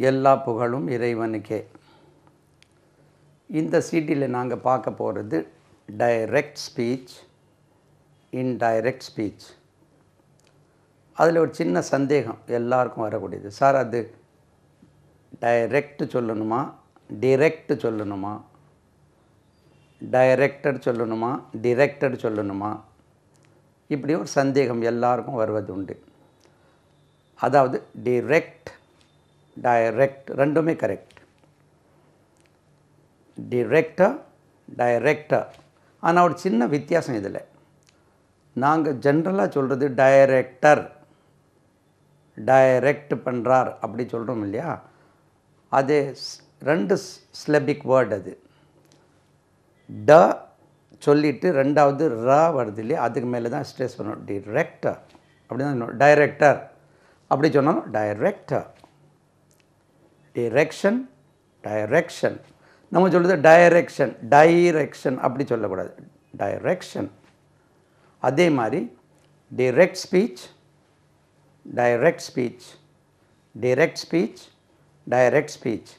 எல்லா புகழும் இறைவனுக்கே. இந்த சீடியில் நாங்கள் பார்க்க போகிறது டைரக்ட் ஸ்பீச், இன்டைரக்ட் ஸ்பீச். அதில் ஒரு சின்ன சந்தேகம் எல்லாருக்கும் வரக்கூடியது. சார், அது டைரக்ட் சொல்லணுமா, டிரெக்ட் சொல்லணுமா, டைரக்டட் சொல்லணுமா, டிரெக்டட் சொல்லணுமா, இப்படி ஒரு சந்தேகம் எல்லாருக்கும் வருவது உண்டு. அதாவது டிரெக்ட், டைரக்ட் ரெண்டுமே கரெக்ட். Director, director. ஆனால் ஒரு சின்ன வித்தியாசம் இதில். நாங்கள் ஜென்ரலாக சொல்கிறது டைரக்டர், டைரக்ட் பண்ணுறார் அப்படி சொல்கிறோம் இல்லையா. அது ரெண்டு சிலபிக் வேர்டு. அது ட சொல்லிவிட்டு ரெண்டாவது ர வருது இல்லையா, அதுக்கு மேலே தான் ஸ்ட்ரெஸ் பண்ணணும். டிரெக்டர் அப்படி தான். டைரக்டர் அப்படி சொன்னாலும் டைரக்டர். Direction, direction. நம்ம சொல்கிறது டைரெக்ஷன், டைரெக்ஷன் அப்படி சொல்லக்கூடாது, டைரெக்ஷன். அதே மாதிரி direct speech, direct speech, direct speech, direct speech,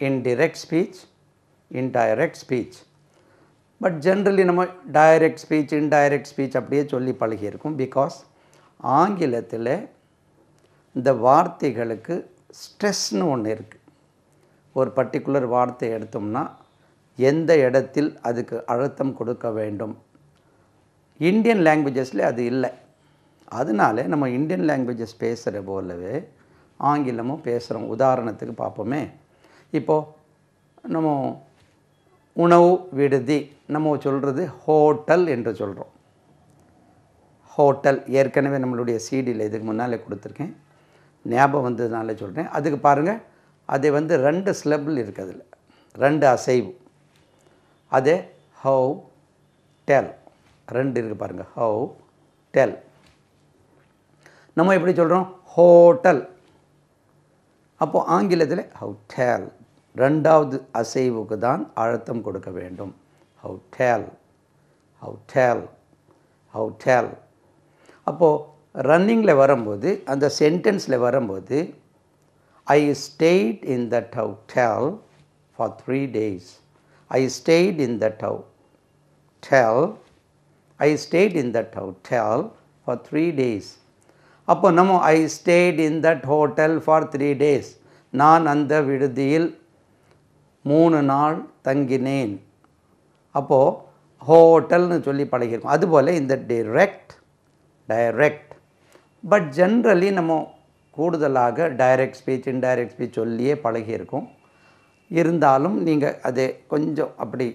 indirect speech, indirect speech. But generally நம்ம டைரக்ட் ஸ்பீச், இன்டைரக்ட் ஸ்பீச் அப்படியே சொல்லி பழகியிருக்கோம். பிகாஸ் ஆங்கிலத்தில் இந்த வார்த்தைகளுக்கு ஸ்ட்ரெஸ்னு ஒன்று இருக்குது. ஒரு பர்டிகுலர் வார்த்தை எடுத்தோம்னா எந்த இடத்தில் அதுக்கு அழுத்தம் கொடுக்க வேண்டும். இந்தியன் லாங்குவேஜஸில் அது இல்லை. அதனால நம்ம இந்தியன் லாங்குவேஜஸ் பேசுகிற போலவே ஆங்கிலமும் பேசுகிறோம். உதாரணத்துக்கு பார்ப்போமே. இப்போது நம்ம உணவு விடுதி நம்ம சொல்கிறது ஹோட்டல் என்று சொல்கிறோம். ஹோட்டல் ஏற்கனவே நம்மளுடைய சீடியில் இதுக்கு முன்னாலே கொடுத்துருக்கேன், ஞாபகம் வந்ததுனால சொல்கிறேன். அதுக்கு பாருங்கள், அது ரெண்டு சிலபிள் இருக்குது, அதில் ரெண்டு அசைவு. அதே ஹவு டெல் ரெண்டு இருக்குது பாருங்கள். Hotel. நம்ம எப்படி சொல்கிறோம், ஹோட்டல். அப்போது ஆங்கிலத்தில் ஹவு டெல் ரெண்டாவது அசைவுக்கு தான் அழுத்தம் கொடுக்க வேண்டும். Hotel, hotel, hotel. அப்போது ரன்னிங்கில் வரும்போது, அந்த சென்டென்ஸில் வரும்போது, I stayed in that hotel for 3 days. I stayed in that hotel. I stayed in that hotel for 3 days. அப்போ நம்ம I stayed in that hotel for 3 days. நான் அந்த விடுதியில் 3 நாள் தங்கினேன். அப்போது ஹோட்டல்னு சொல்லி பழகிருக்கோம். அதுபோல் இந்த டிரெக்ட், டைரக்ட். பட் ஜென்ரலி நம்ம கூடுதலாக டைரக்ட் ஸ்பீச், இன்டைரக்ட் ஸ்பீச் சொல்லியே பழகியிருக்கோம். இருந்தாலும் நீங்கள் அதை கொஞ்சம் அப்படி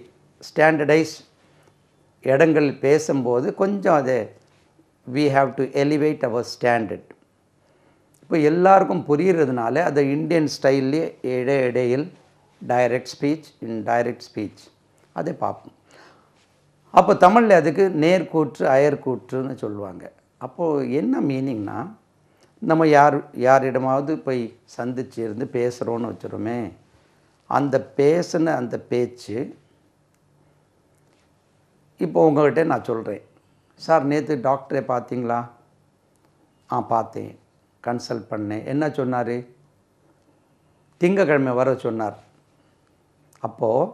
ஸ்டாண்டர்டைஸ் இடங்கள் பேசும்போது கொஞ்சம் அதை we have to elevate our standard. இப்போ எல்லாருக்கும் புரிகிறதுனால அதை இந்தியன் ஸ்டைல்லே இடையில் டைரக்ட் ஸ்பீச், இன்டைரக்ட் ஸ்பீச் அதை பார்ப்போம். அப்போ தமிழில் அதுக்கு நேர்கூற்று, அயர்கூற்றுன்னு சொல்லுவாங்க. அப்போது என்ன மீனிங்னா, நம்ம யாரிடமாவது போய் சந்திச்சு இருந்து பேசுகிறோன்னு வச்சுருமே, அந்த பேசின அந்த பேச்சு இப்போ உங்கள்கிட்ட நான் சொல்கிறேன், சார் நேற்று டாக்டரை பார்த்தீங்களா? பார்த்தேன், கன்சல்ட் பண்ணேன். என்ன சொன்னார்? திங்கக்கிழமை வர சொன்னார். அப்போது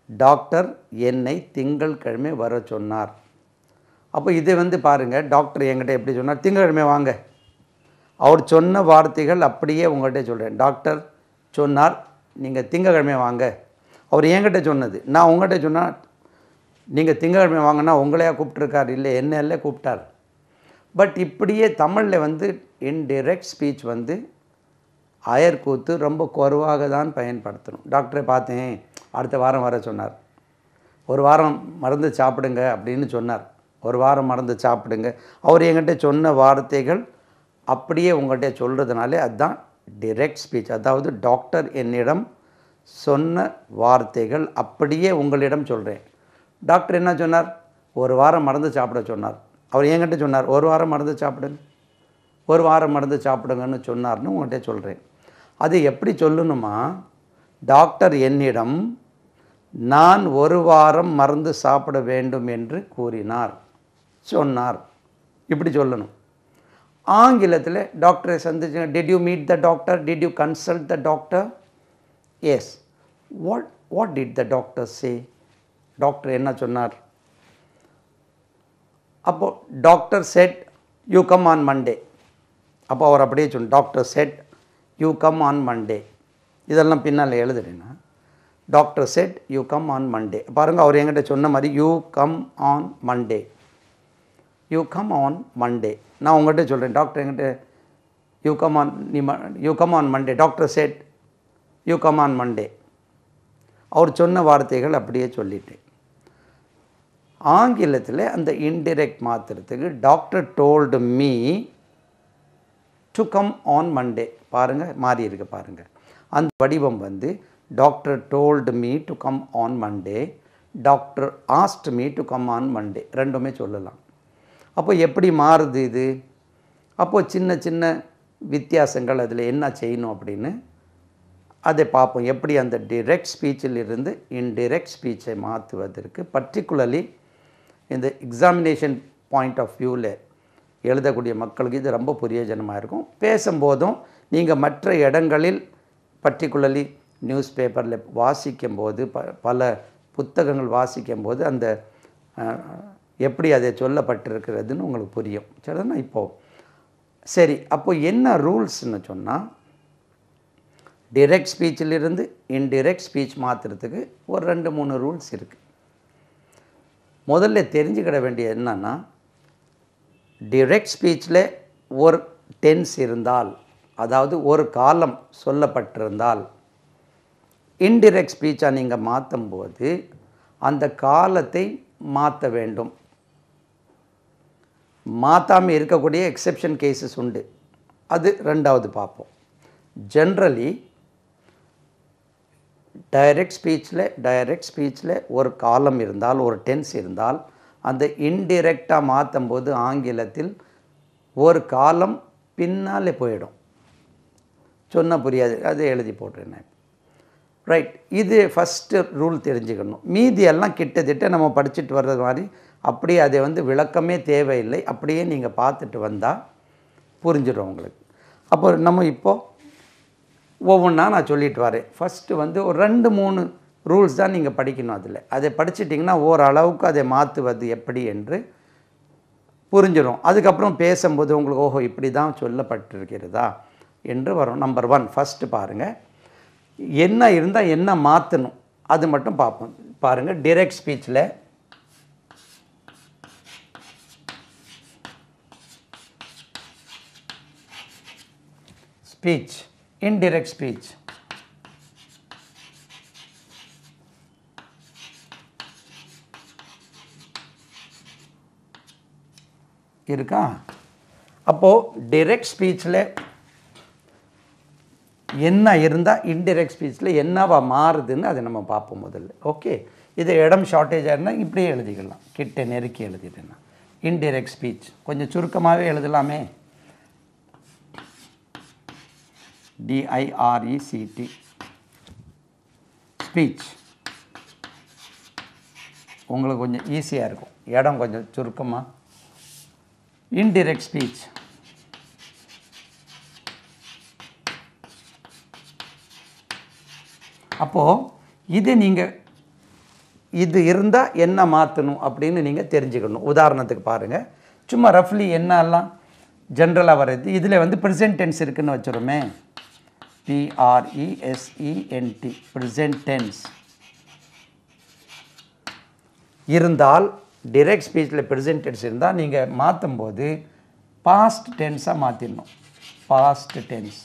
டாக்டர் என்னை திங்கட்கிழமை வர சொன்னார். அப்போ இதை பாருங்கள், டாக்டர் என்கிட்ட எப்படி சொன்னார்? திங்கட்கிழமை வாங்க. அவர் சொன்ன வார்த்தைகள் அப்படியே உங்கள்கிட்ட சொல்கிறேன். டாக்டர் சொன்னார், நீங்கள் திங்கட்கிழமை வாங்க. அவர் என்கிட்ட சொன்னது. நான் உங்கள்கிட்ட சொன்னால் நீங்கள் திங்கட்கிழமை வாங்கினா உங்களையா கூப்பிட்ருக்கார்? இல்லை, என்னெல்ல கூப்பிட்டார். பட் இப்படியே தமிழில் இன்டிரெக்ட் ஸ்பீச் அயர்கூத்து ரொம்ப குறைவாக தான் பயன்படுத்தணும். டாக்டரை பார்த்தேன், அடுத்த வாரம் வர சொன்னார். ஒரு வாரம் மருந்து சாப்பிடுங்க அப்படின்னு சொன்னார். ஒரு வாரம் மருந்து சாப்பிடுங்க. அவர் என்கிட்ட சொன்ன வார்த்தைகள் அப்படியே உங்கள்கிட்ட சொல்கிறதுனாலே அதுதான் டிரெக்ட் ஸ்பீச். அதாவது டாக்டர் என்னிடம் சொன்ன வார்த்தைகள் அப்படியே உங்களிடம் சொல்கிறேன். டாக்டர் என்ன சொன்னார்? ஒரு வாரம் மருந்து சாப்பிட சொன்னார். அவர் என்கிட்ட சொன்னார், ஒரு வாரம் மருந்து சாப்பிடுங்க, ஒரு வாரம் மருந்து சாப்பிடுங்கன்னு சொன்னார்னு உங்கள்கிட்ட சொல்கிறேன். அது எப்படி சொல்லணுமா, டாக்டர் என்னிடம் நான் ஒரு வாரம் மருந்து சாப்பிட வேண்டும் என்று கூறினார், சொன்னார், இப்படி சொல்லணும். ஆங்கிலத்தில் டாக்டரை சந்திச்சு, did you meet the doctor, did you consult the doctor? Yes. What did the doctor say? Doctor என்ன சொன்னார்? அப்போது doctor said you come on Monday. அப்போ அவர் அப்படியே சொன்னார், doctor said you come on Monday. இதெல்லாம் பின்னால் எழுதுறேன்னா, doctor said you come on Monday. பாருங்கள், அவர் என்கிட்ட சொன்ன மாதிரி you come on Monday, you come on Monday. நான் உங்கள்கிட்ட சொல்கிறேன், டாக்டர் என்கிட்ட you come on Monday, doctor said you come on Monday. அவர் சொன்ன வார்த்தைகள் அப்படியே சொல்லிட்டேன். ஆங்கிலத்தில் அந்த இன்டிரெக்ட் மாற்றுறதுக்கு doctor told me to come on Monday. பாருங்கள், மாறி இருக்கு பாருங்கள். அந்த வடிவம் வந்து doctor told me to come on Monday, doctor asked me to come on Monday, ரெண்டுமே சொல்லலாம். அப்போ எப்படி மாறுது இது? அப்போது சின்ன சின்ன வித்தியாசங்கள் அதில் என்ன செய்யணும் அப்படின்னு அதை பார்ப்போம். எப்படி அந்த டிரெக்ட் ஸ்பீச்சில் இருந்து இன்டிரெக்ட் ஸ்பீச்சை மாற்றுவதற்கு, பர்டிகுலர்லி இந்த எக்ஸாமினேஷன் பாயிண்ட் ஆஃப் வியூவில் எழுதக்கூடிய மக்களுக்கு இது ரொம்ப பிரயோஜனமாக இருக்கும். பேசும்போதும் நீங்கள் மற்ற இடங்களில் பர்டிகுலர்லி நியூஸ் பேப்பரில் வாசிக்கும்போது, பல புத்தகங்கள் வாசிக்கும்போது அந்த எப்படி அதை சொல்லப்பட்டிருக்கிறதுன்னு உங்களுக்கு புரியும். சரிண்ணா? இப்போது சரி, அப்போது என்ன ரூல்ஸ்ன்னு சொன்னால், டிரெக்ட் ஸ்பீச்சிலிருந்து இன்டிரெக்ட் ஸ்பீச் மாற்றுறதுக்கு ஒரு 2-3 ரூல்ஸ் இருக்குது. முதல்ல தெரிஞ்சுக்கிட வேண்டியது என்னன்னா, டிரெக்ட் ஸ்பீச்சில் ஒரு டென்ஸ் இருந்தால், அதாவது ஒரு காலம் சொல்லப்பட்டிருந்தால், இன்டிரெக்ட் ஸ்பீச்சாக நீங்கள் மாற்றும்போது அந்த காலத்தை மாற்ற வேண்டும். மாற்றாமல் இருக்கக்கூடிய எக்ஸெப்ஷன் கேசஸ் உண்டு, அது ரெண்டாவது பார்ப்போம். ஜென்ரலி டைரக்ட் ஸ்பீச்சில் ஒரு காலம் இருந்தால், ஒரு டென்ஸ் இருந்தால், அந்த இன்டிரெக்டாக மாற்றும் போது ஆங்கிலத்தில் ஒரு காலம் பின்னாலே போயிடும். சொன்ன புரியாது, அதை எழுதி போட்டுருந்தேன். ரைட், இது ஃபஸ்ட்டு ரூல் தெரிஞ்சுக்கணும். மீதி எல்லாம் கிட்டத்தட்ட நம்ம படிச்சுட்டு வர்றது மாதிரி அப்படியே அதை வந்து விளக்கமே தேவையில்லை, அப்படியே நீங்கள் பார்த்துட்டு வந்தால் புரிஞ்சிடும் உங்களுக்கு. அப்போ நம்ம இப்போது ஒவ்வொன்றா நான் சொல்லிட்டு வரேன். ஃபஸ்ட்டு வந்து ஒரு 2-3 ரூல்ஸ் தான் நீங்கள் படிக்கணும். அதை படிச்சிட்டிங்கன்னா ஓரளவுக்கு அதை மாற்றுவது எப்படி என்று புரிஞ்சிடும். அதுக்கப்புறம் பேசும்போது உங்களுக்கு ஓஹோ இப்படி தான் சொல்லப்பட்டிருக்கிறதா என்று வரும். நம்பர் 1 ஃபஸ்ட்டு பாருங்கள், என்ன இருந்தால் என்ன மாற்றணும் அது மட்டும் பார்ப்போம். பாருங்கள், டிரெக்ட் ஸ்பீச்சில் ஸ்பீச், இன்டிரெக்ட் ஸ்பீச், இருக்கா? அப்போது டிரெக்ட் ஸ்பீச்சில் என்ன இருந்தால் இன்டிரெக்ட் ஸ்பீச்சில் என்னவா மாறுதுன்னு அதை நம்ம பார்ப்போம் முதல்ல. ஓகே, இது இடம் ஷார்ட்டேஜாக இருந்தால் இப்படியே எழுதிக்கலாம், கிட்ட நெருக்கி எழுதிட்டேன்னா. இன்டிரெக்ட் ஸ்பீச் கொஞ்சம் சுருக்கமாகவே எழுதலாமே, DIRECT ஸ்பீச். உங்களுக்கு கொஞ்சம் ஈஸியாக இருக்கும், இடம் கொஞ்சம் சுருக்கமாக. இன்டிரெக்ட் ஸ்பீச் அப்போது இது இருந்தால் என்ன மாற்றணும் அப்படின்னு நீங்கள் தெரிஞ்சுக்கணும். உதாரணத்துக்கு பாருங்கள், சும்மா ரஃப்லி என்னெல்லாம் ஜென்ரலாக வர்றது. இதில் வந்து ப்ரெசென்ட் டென்ஸ் இருக்குதுன்னு வச்சுருமே, PRESENT ப்ரெசென்ட் டென்ஸ் இருந்தால், டிரெக்ட் ஸ்பீச்சில் ப்ரெசென்ட் டென்ஸ் இருந்தால் நீங்கள் மாற்றும் போது பாஸ்ட் டென்ஸாக மாற்றிடணும். Past tense.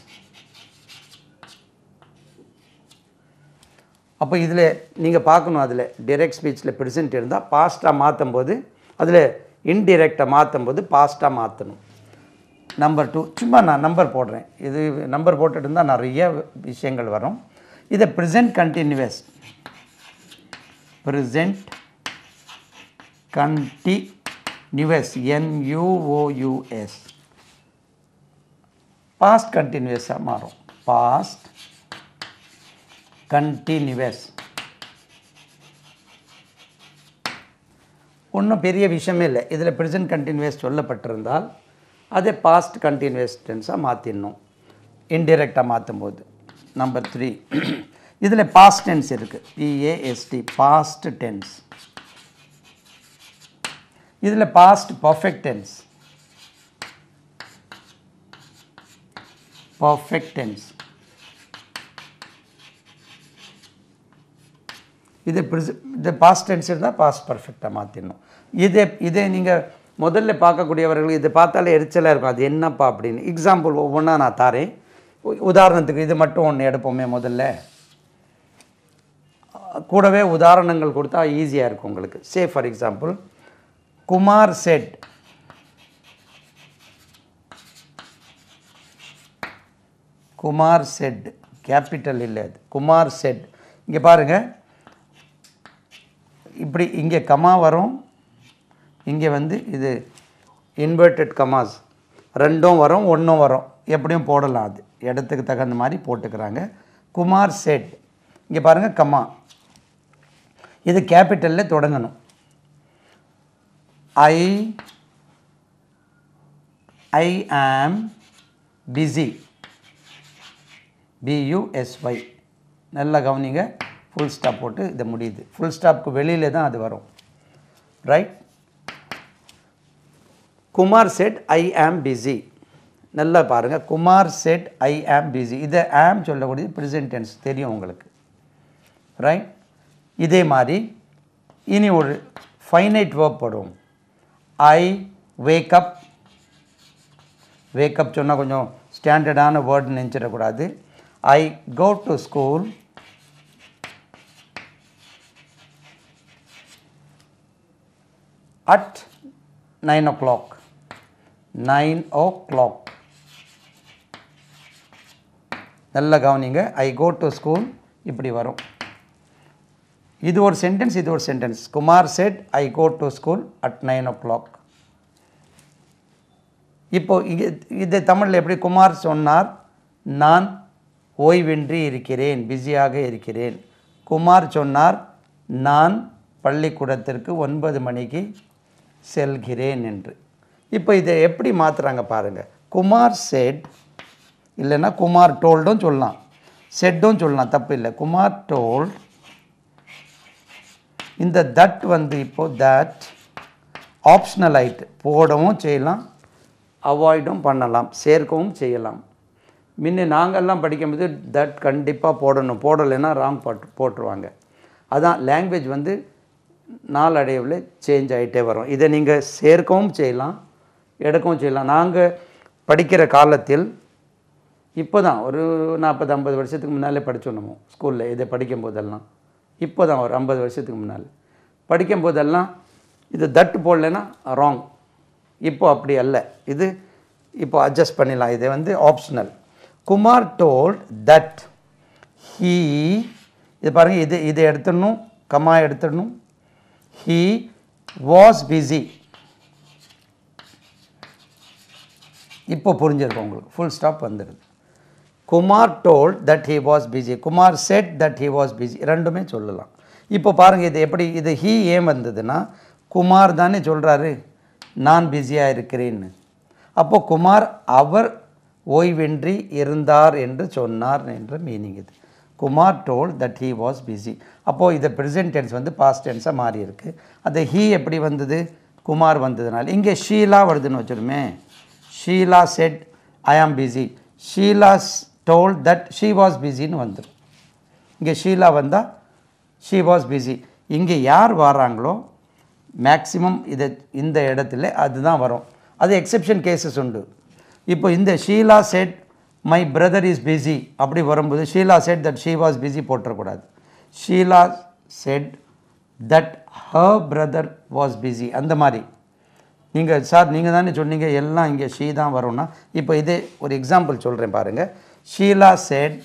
அப்போ இதில் நீங்கள் பார்க்கணும், அதில் டிரெக்ட் ஸ்பீச்சில் ப்ரெசென்ட் இருந்தால் பாஸ்ட்டாக மாற்றும் போது, அதில் இன்டிரெக்டாக மாற்றும் போது பாஸ்ட்டாக மாற்றணும். நம்பர் 2, சும்மா நான் நம்பர் போடுறேன், இது நம்பர் போட்டுட்டு இருந்தால் நிறைய விஷயங்கள் வரும். இதை present continuous, present continuous, NUOUS, past கண்டினியூஸாக மாறும். பாஸ்ட் கண்டினியூஸ் ஒன்றும் பெரிய விஷயமே இல்லை. இதில் ப்ரெசென்ட் கண்டினியூஸ் சொல்லப்பட்டிருந்தால் அதே பாஸ்ட் கண்டினியூஸ் டென்ஸாக மாற்றிடணும் இன்டெரக்டாக மாற்றும் போது. நம்பர் 3 இதில் பாஸ்ட் டென்ஸ் இருக்குது, PAST பாஸ்ட் டென்ஸ். இதில் past perfect tense, perfect tense. இது பாஸ்ட் டென்ஸ் இருந்தால் பாஸ்ட் பர்ஃபெக்டாக மாற்றிடணும். இதே நீங்கள் முதல்ல பார்க்கக்கூடியவர்கள் இதை பார்த்தாலே எரிச்சலாக இருக்கும், அது என்னப்பா அப்படின்னு. எக்ஸாம்பிள் ஒவ்வொன்றா நான் தாரேன். உதாரணத்துக்கு இது மட்டும் ஒன்று எடுப்போமே. முதல்ல கூடவே உதாரணங்கள் கொடுத்தா ஈஸியாக இருக்கும் உங்களுக்கு. Say for example, Kumar set, Kumar set capital இல்லை அது, குமார் செட். இங்கே பாருங்கள், இப்படி இங்கே கமா வரும், இங்கே வந்து இது இன்வெர்டட் கமாஸ் ரெண்டும் வரும், ஒன்றும் வரும், எப்படியும் போடலாம். அது இடத்துக்கு தகுந்த மாதிரி போட்டுக்கிறாங்க. குமார் செட், இங்கே பாருங்கள் கமா, இது கேபிட்டலில் தொடங்கணும். ஐ ஆம் பிஸி, BUSY. நல்லா கவனிங்க, ஃபுல் ஸ்டாப் போட்டு இதை முடியுது. ஃபுல் ஸ்டாப்க்கு வெளியில் தான் அது வரும், right. Kumar said I am busy. நல்லா பாருங்கள், Kumar said I am busy. இதை ஆம் சொல்லக்கூடியது ப்ரெசென்ட் டென்ஸ், தெரியும் உங்களுக்கு, ரைட். இதே மாதிரி இனி ஒரு ஃபைனைட் வேர்ப் போடுவோம். ஐ வேக்கப். வேக்கப் சொன்னால் கொஞ்சம் ஸ்டாண்டர்டான word நினச்சிடக்கூடாது. I go to school at 9 o'clock. 9 o'clock. நல்லா கவனிங்க, I go to school இப்படி வரும். இது ஒரு சென்டென்ஸ், இது ஒரு sentence. Kumar said I go to school at 9 o'clock. இப்போ இது தமிழில் எப்படி? குமார் சொன்னார், நான் ஓய்வின்றி இருக்கிறேன், பிஸியாக இருக்கிறேன். குமார் சொன்னார், நான் பள்ளிக்கூடத்திற்கு 9 மணிக்கு செல்கிறேன் என்று. இப்போ இதை எப்படி மாற்றுறாங்க பாருங்கள். குமார் செட் இல்லைன்னா குமார் டோல்டும் சொல்லலாம், செட்டும் சொல்லலாம், தப்பு இல்லை. குமார் டோல்ட், இந்த தட் வந்து இப்போது தட் ஆப்ஷனல் ஆயிட்டு, போடவும் செய்யலாம், அவாய்டும் பண்ணலாம், சேர்க்கவும் செய்யலாம். முன்ன நாங்கள்லாம் படிக்கும்போது தட் கண்டிப்பாக போடணும், போடலைன்னா ராங் போட்டுருவாங்க. அதான் லாங்குவேஜ் வந்து நாளடைவில் சேஞ்ச் ஆகிட்டே வரும். இதை நீங்கள் சேர்க்கவும் செய்யலாம், எடுக்கவும் செய்யலாம். நாங்கள் படிக்கிற காலத்தில் இப்போ தான் ஒரு 40-50 வருஷத்துக்கு முன்னாலே படித்தோம் நம்ம ஸ்கூலில். இதை படிக்கும்போதெல்லாம் இப்போ தான் ஒரு 50 வருஷத்துக்கு முன்னால் படிக்கும்போதெல்லாம் இது தட்டு போடலைன்னா ராங். இப்போ அப்படி அல்ல, இது இப்போ அட்ஜஸ்ட் பண்ணிடலாம். இது வந்து optional. Kumar told that he, இது பாருங்கள், இதை எடுத்துடணும், கமா எடுத்துடணும். He was busy. இப்போ புரிஞ்சிருக்கும் உங்களுக்கு, ஃபுல் ஸ்டாப் வந்துடுது. Kumar told that he was busy, Kumar said that he was busy, ரெண்டுமே சொல்லலாம். இப்போ பாருங்கள், இது எப்படி, இது ஹீ ஏன் வந்ததுன்னா குமார் தானே சொல்கிறாரு நான் பிஸியாக இருக்கிறேன்னு. அப்போது குமார் அவர் ஓய்வின்றி இருந்தார் என்று சொன்னார் என்ற மீனிங் இது. Kumar told that he was busy. அப்போது இதை ப்ரெசென்ட் டென்ஸ் வந்து பாஸ்ட் டென்ஸாக மாறி இருக்குது. அது ஹீ எப்படி வந்தது? குமார் வந்ததுனால. இங்கே ஷீலா வருதுன்னு வச்சுருமே, Sheila said I am busy, Sheela told that she was பிஸின்னு வந்துடும். இங்கே ஷீலா வந்தால் ஷீ வாஸ் பிஸி. இங்கே யார் வராங்களோ மேக்ஸிமம் இந்த இடத்துல அதுதான் வரும். அது எக்ஸெப்ஷன் கேசஸ் உண்டு. இப்போ இந்த Sheela said my brother is busy அப்படி வரும்போது Sheela said that she was busy போட்டுறக்கூடாது. Sheela said that her brother was busy. அந்த மாதிரி நீங்கள் சார் நீங்கள் தானே சொன்னீங்க எல்லாம் இங்கே ஷீ தான் வரும்னா, இப்போ இதே ஒரு எக்ஸாம்பிள் சொல்கிறேன் பாருங்கள். ஷீலா செட்,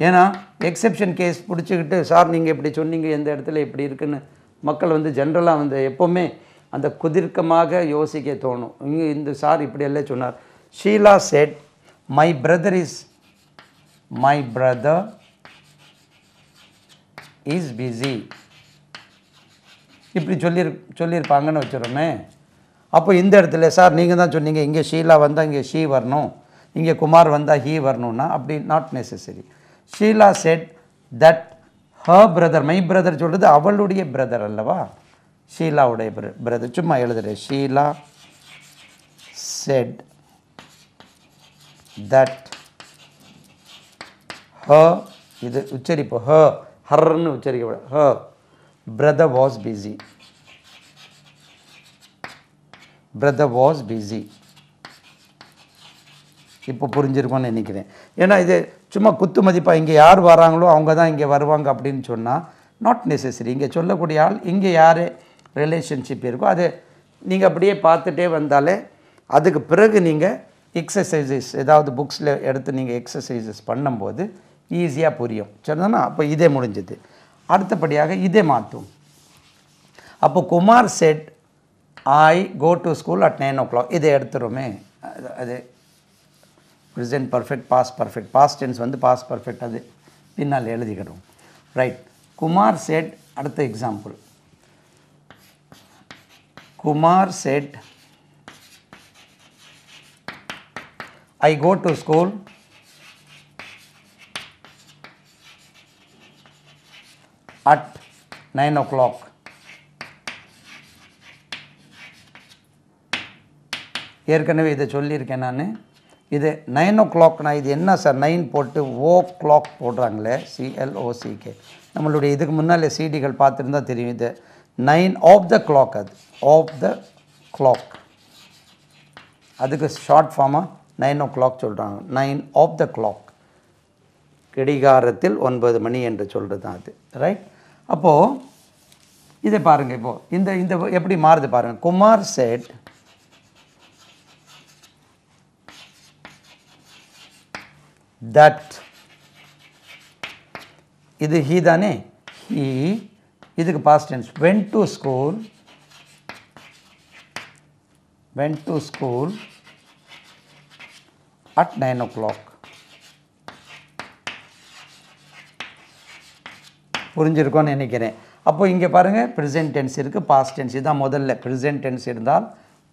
ஏன்னா எக்ஸெப்ஷன் கேஸ் பிடிச்சிக்கிட்டு சார் நீங்கள் இப்படி சொன்னீங்க எந்த இடத்துல இப்படி இருக்குன்னு மக்கள் வந்து ஜென்ரலாக வந்து எப்போவுமே அந்த குதிர்க்கமாக யோசிக்க தோணும். இங்கே இந்த சார் இப்படி எல்லாம் சொன்னார். Sheela said my brother is busy இப்படி சொல்லியிருப்பாங்கன்னு வச்சுருமே. அப்போ இந்த இடத்துல சார் நீங்கள் தான் சொன்னீங்க இங்கே ஷீலா வந்தால் இங்கே ஷீ வரணும், இங்கே குமார் வந்தால் ஹீ வரணும்னா அப்படி not necessary. Sheela said that her brother, my brother சொல்கிறது அவளுடைய பிரதர் அல்லவா, ஷீலாவுடைய பிரதர். சும்மா எழுதுறேன், ஷீலா செட் தட் ஹர், இது உச்சரிப்பு ஹர்ன்னு உச்சரிக்க, her brother was busy, brother was busy. இப்போ புரிஞ்சிருக்கோன்னு நினைக்கிறேன். ஏன்னா இது சும்மா குத்து மதிப்பாக இங்கே யார் வராங்களோ அவங்க தான் இங்கே வருவாங்க அப்படின்னு சொன்னால் நாட் நெசசரி. இங்கே சொல்லக்கூடிய ஆள் இங்கே யார் ரிலேஷன்ஷிப் இருக்கோ அது நீங்கள் அப்படியே பார்த்துட்டே வந்தாலே அதுக்கு பிறகு நீங்கள் எக்ஸசைசஸ் ஏதாவது புக்ஸில் எடுத்து நீங்கள் எக்ஸசைசஸ் பண்ணும்போது ஈஸியாக புரியும். சரிதானா? அப்போ இதே முடிஞ்சது. அடுத்தபடியாக இதே மாற்றும். அப்போ Kumar said I go to school at 9 o'clock. இதை எடுத்துருமே, அது present perfect, past perfect, past tense வந்து பாஸ்ட் பர்ஃபெக்ட், அது பின்னால் எழுதிக்கிடும். ரைட். குமார் செட், அடுத்த example, Kumar said I go to school at 9 o'clock. ஏற்கனவே இதை சொல்லியிருக்கேன் நான். இது 9 o'clock. நான் இது என்ன சார் 9 போட்டு ஓ கிளாக் போடுறாங்களே, CLOCK. நம்மளுடைய இதுக்கு முன்னால் சிடிகள் பார்த்துருந்தா தெரியும். இது 9 ஆஃப் த கிளாக், அது ஆஃப் த கிளாக், அதுக்கு ஷார்ட் ஃபார்மாக 9 o'clock சொல்கிறாங்க. 9 ஆஃப் த கிளாக், கடிகாரத்தில் 9 மணி என்று சொல்கிறது தான் அது. ரைட். அப்போது இதை பாருங்கள், இப்போது இந்த இந்த எப்படி மாறுது பாருங்கள். குமார் செட் தட், இது ஹீ தானே, ஹீ, இதுக்கு past tense, went to school at 9 o'clock. புரிஞ்சிருக்கோன்னு நினைக்கிறேன். அப்போ இங்கே பாருங்கள், ப்ரெசென்ட் டென்ஸ் இருக்குது, பாஸ்ட் டென்ஸ். இதுதான் முதல்ல ப்ரெசென்ட் டென்ஸ் இருந்தால்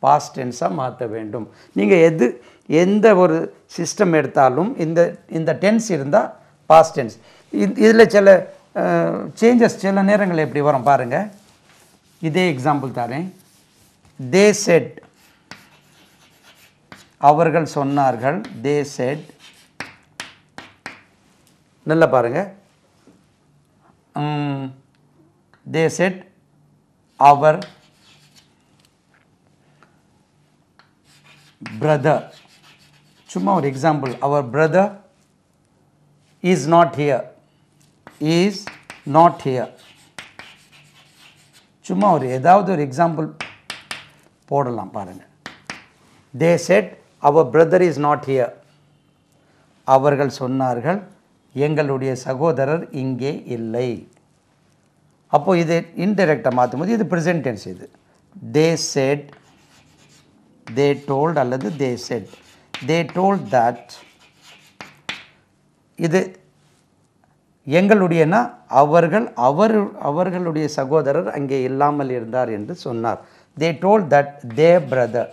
பாஸ்ட் டென்ஸாக மாற்ற வேண்டும். நீங்கள் எந்த ஒரு சிஸ்டம் எடுத்தாலும் இந்த டென்ஸ் இருந்தால் பாஸ்ட் டென்ஸ். இதில் சில சேஞ்சஸ் சில நேரங்கள் எப்படி வரும் பாருங்கள். இதே எக்ஸாம்பிள் தரேன். தே செட், அவர்கள் சொன்னார்கள், தே செட். நல்லா பாருங்கள். they said our brother, சும்மா ஒரு example, our brother is not here, சும்மா ஒரு ஏதாவது ஒரு எக்ஸாம்பிள் போடலாம் பாருங்கள். they said our brother is not here, அவர்கள் சொன்னார்கள் எங்களுடைய சகோதரர் இங்கே இல்லை. அப்போது இது இன்டெரக்டாக மாற்றும் போது இது ப்ரெசென்ட் டென்ஸ். இது தே செட், தே டோல்ட் அல்லது they said, they told that. இது எங்களுடையனா அவர்களுடைய சகோதரர் அங்கே இல்லாமல் இருந்தார் என்று சொன்னார். தே told that they brother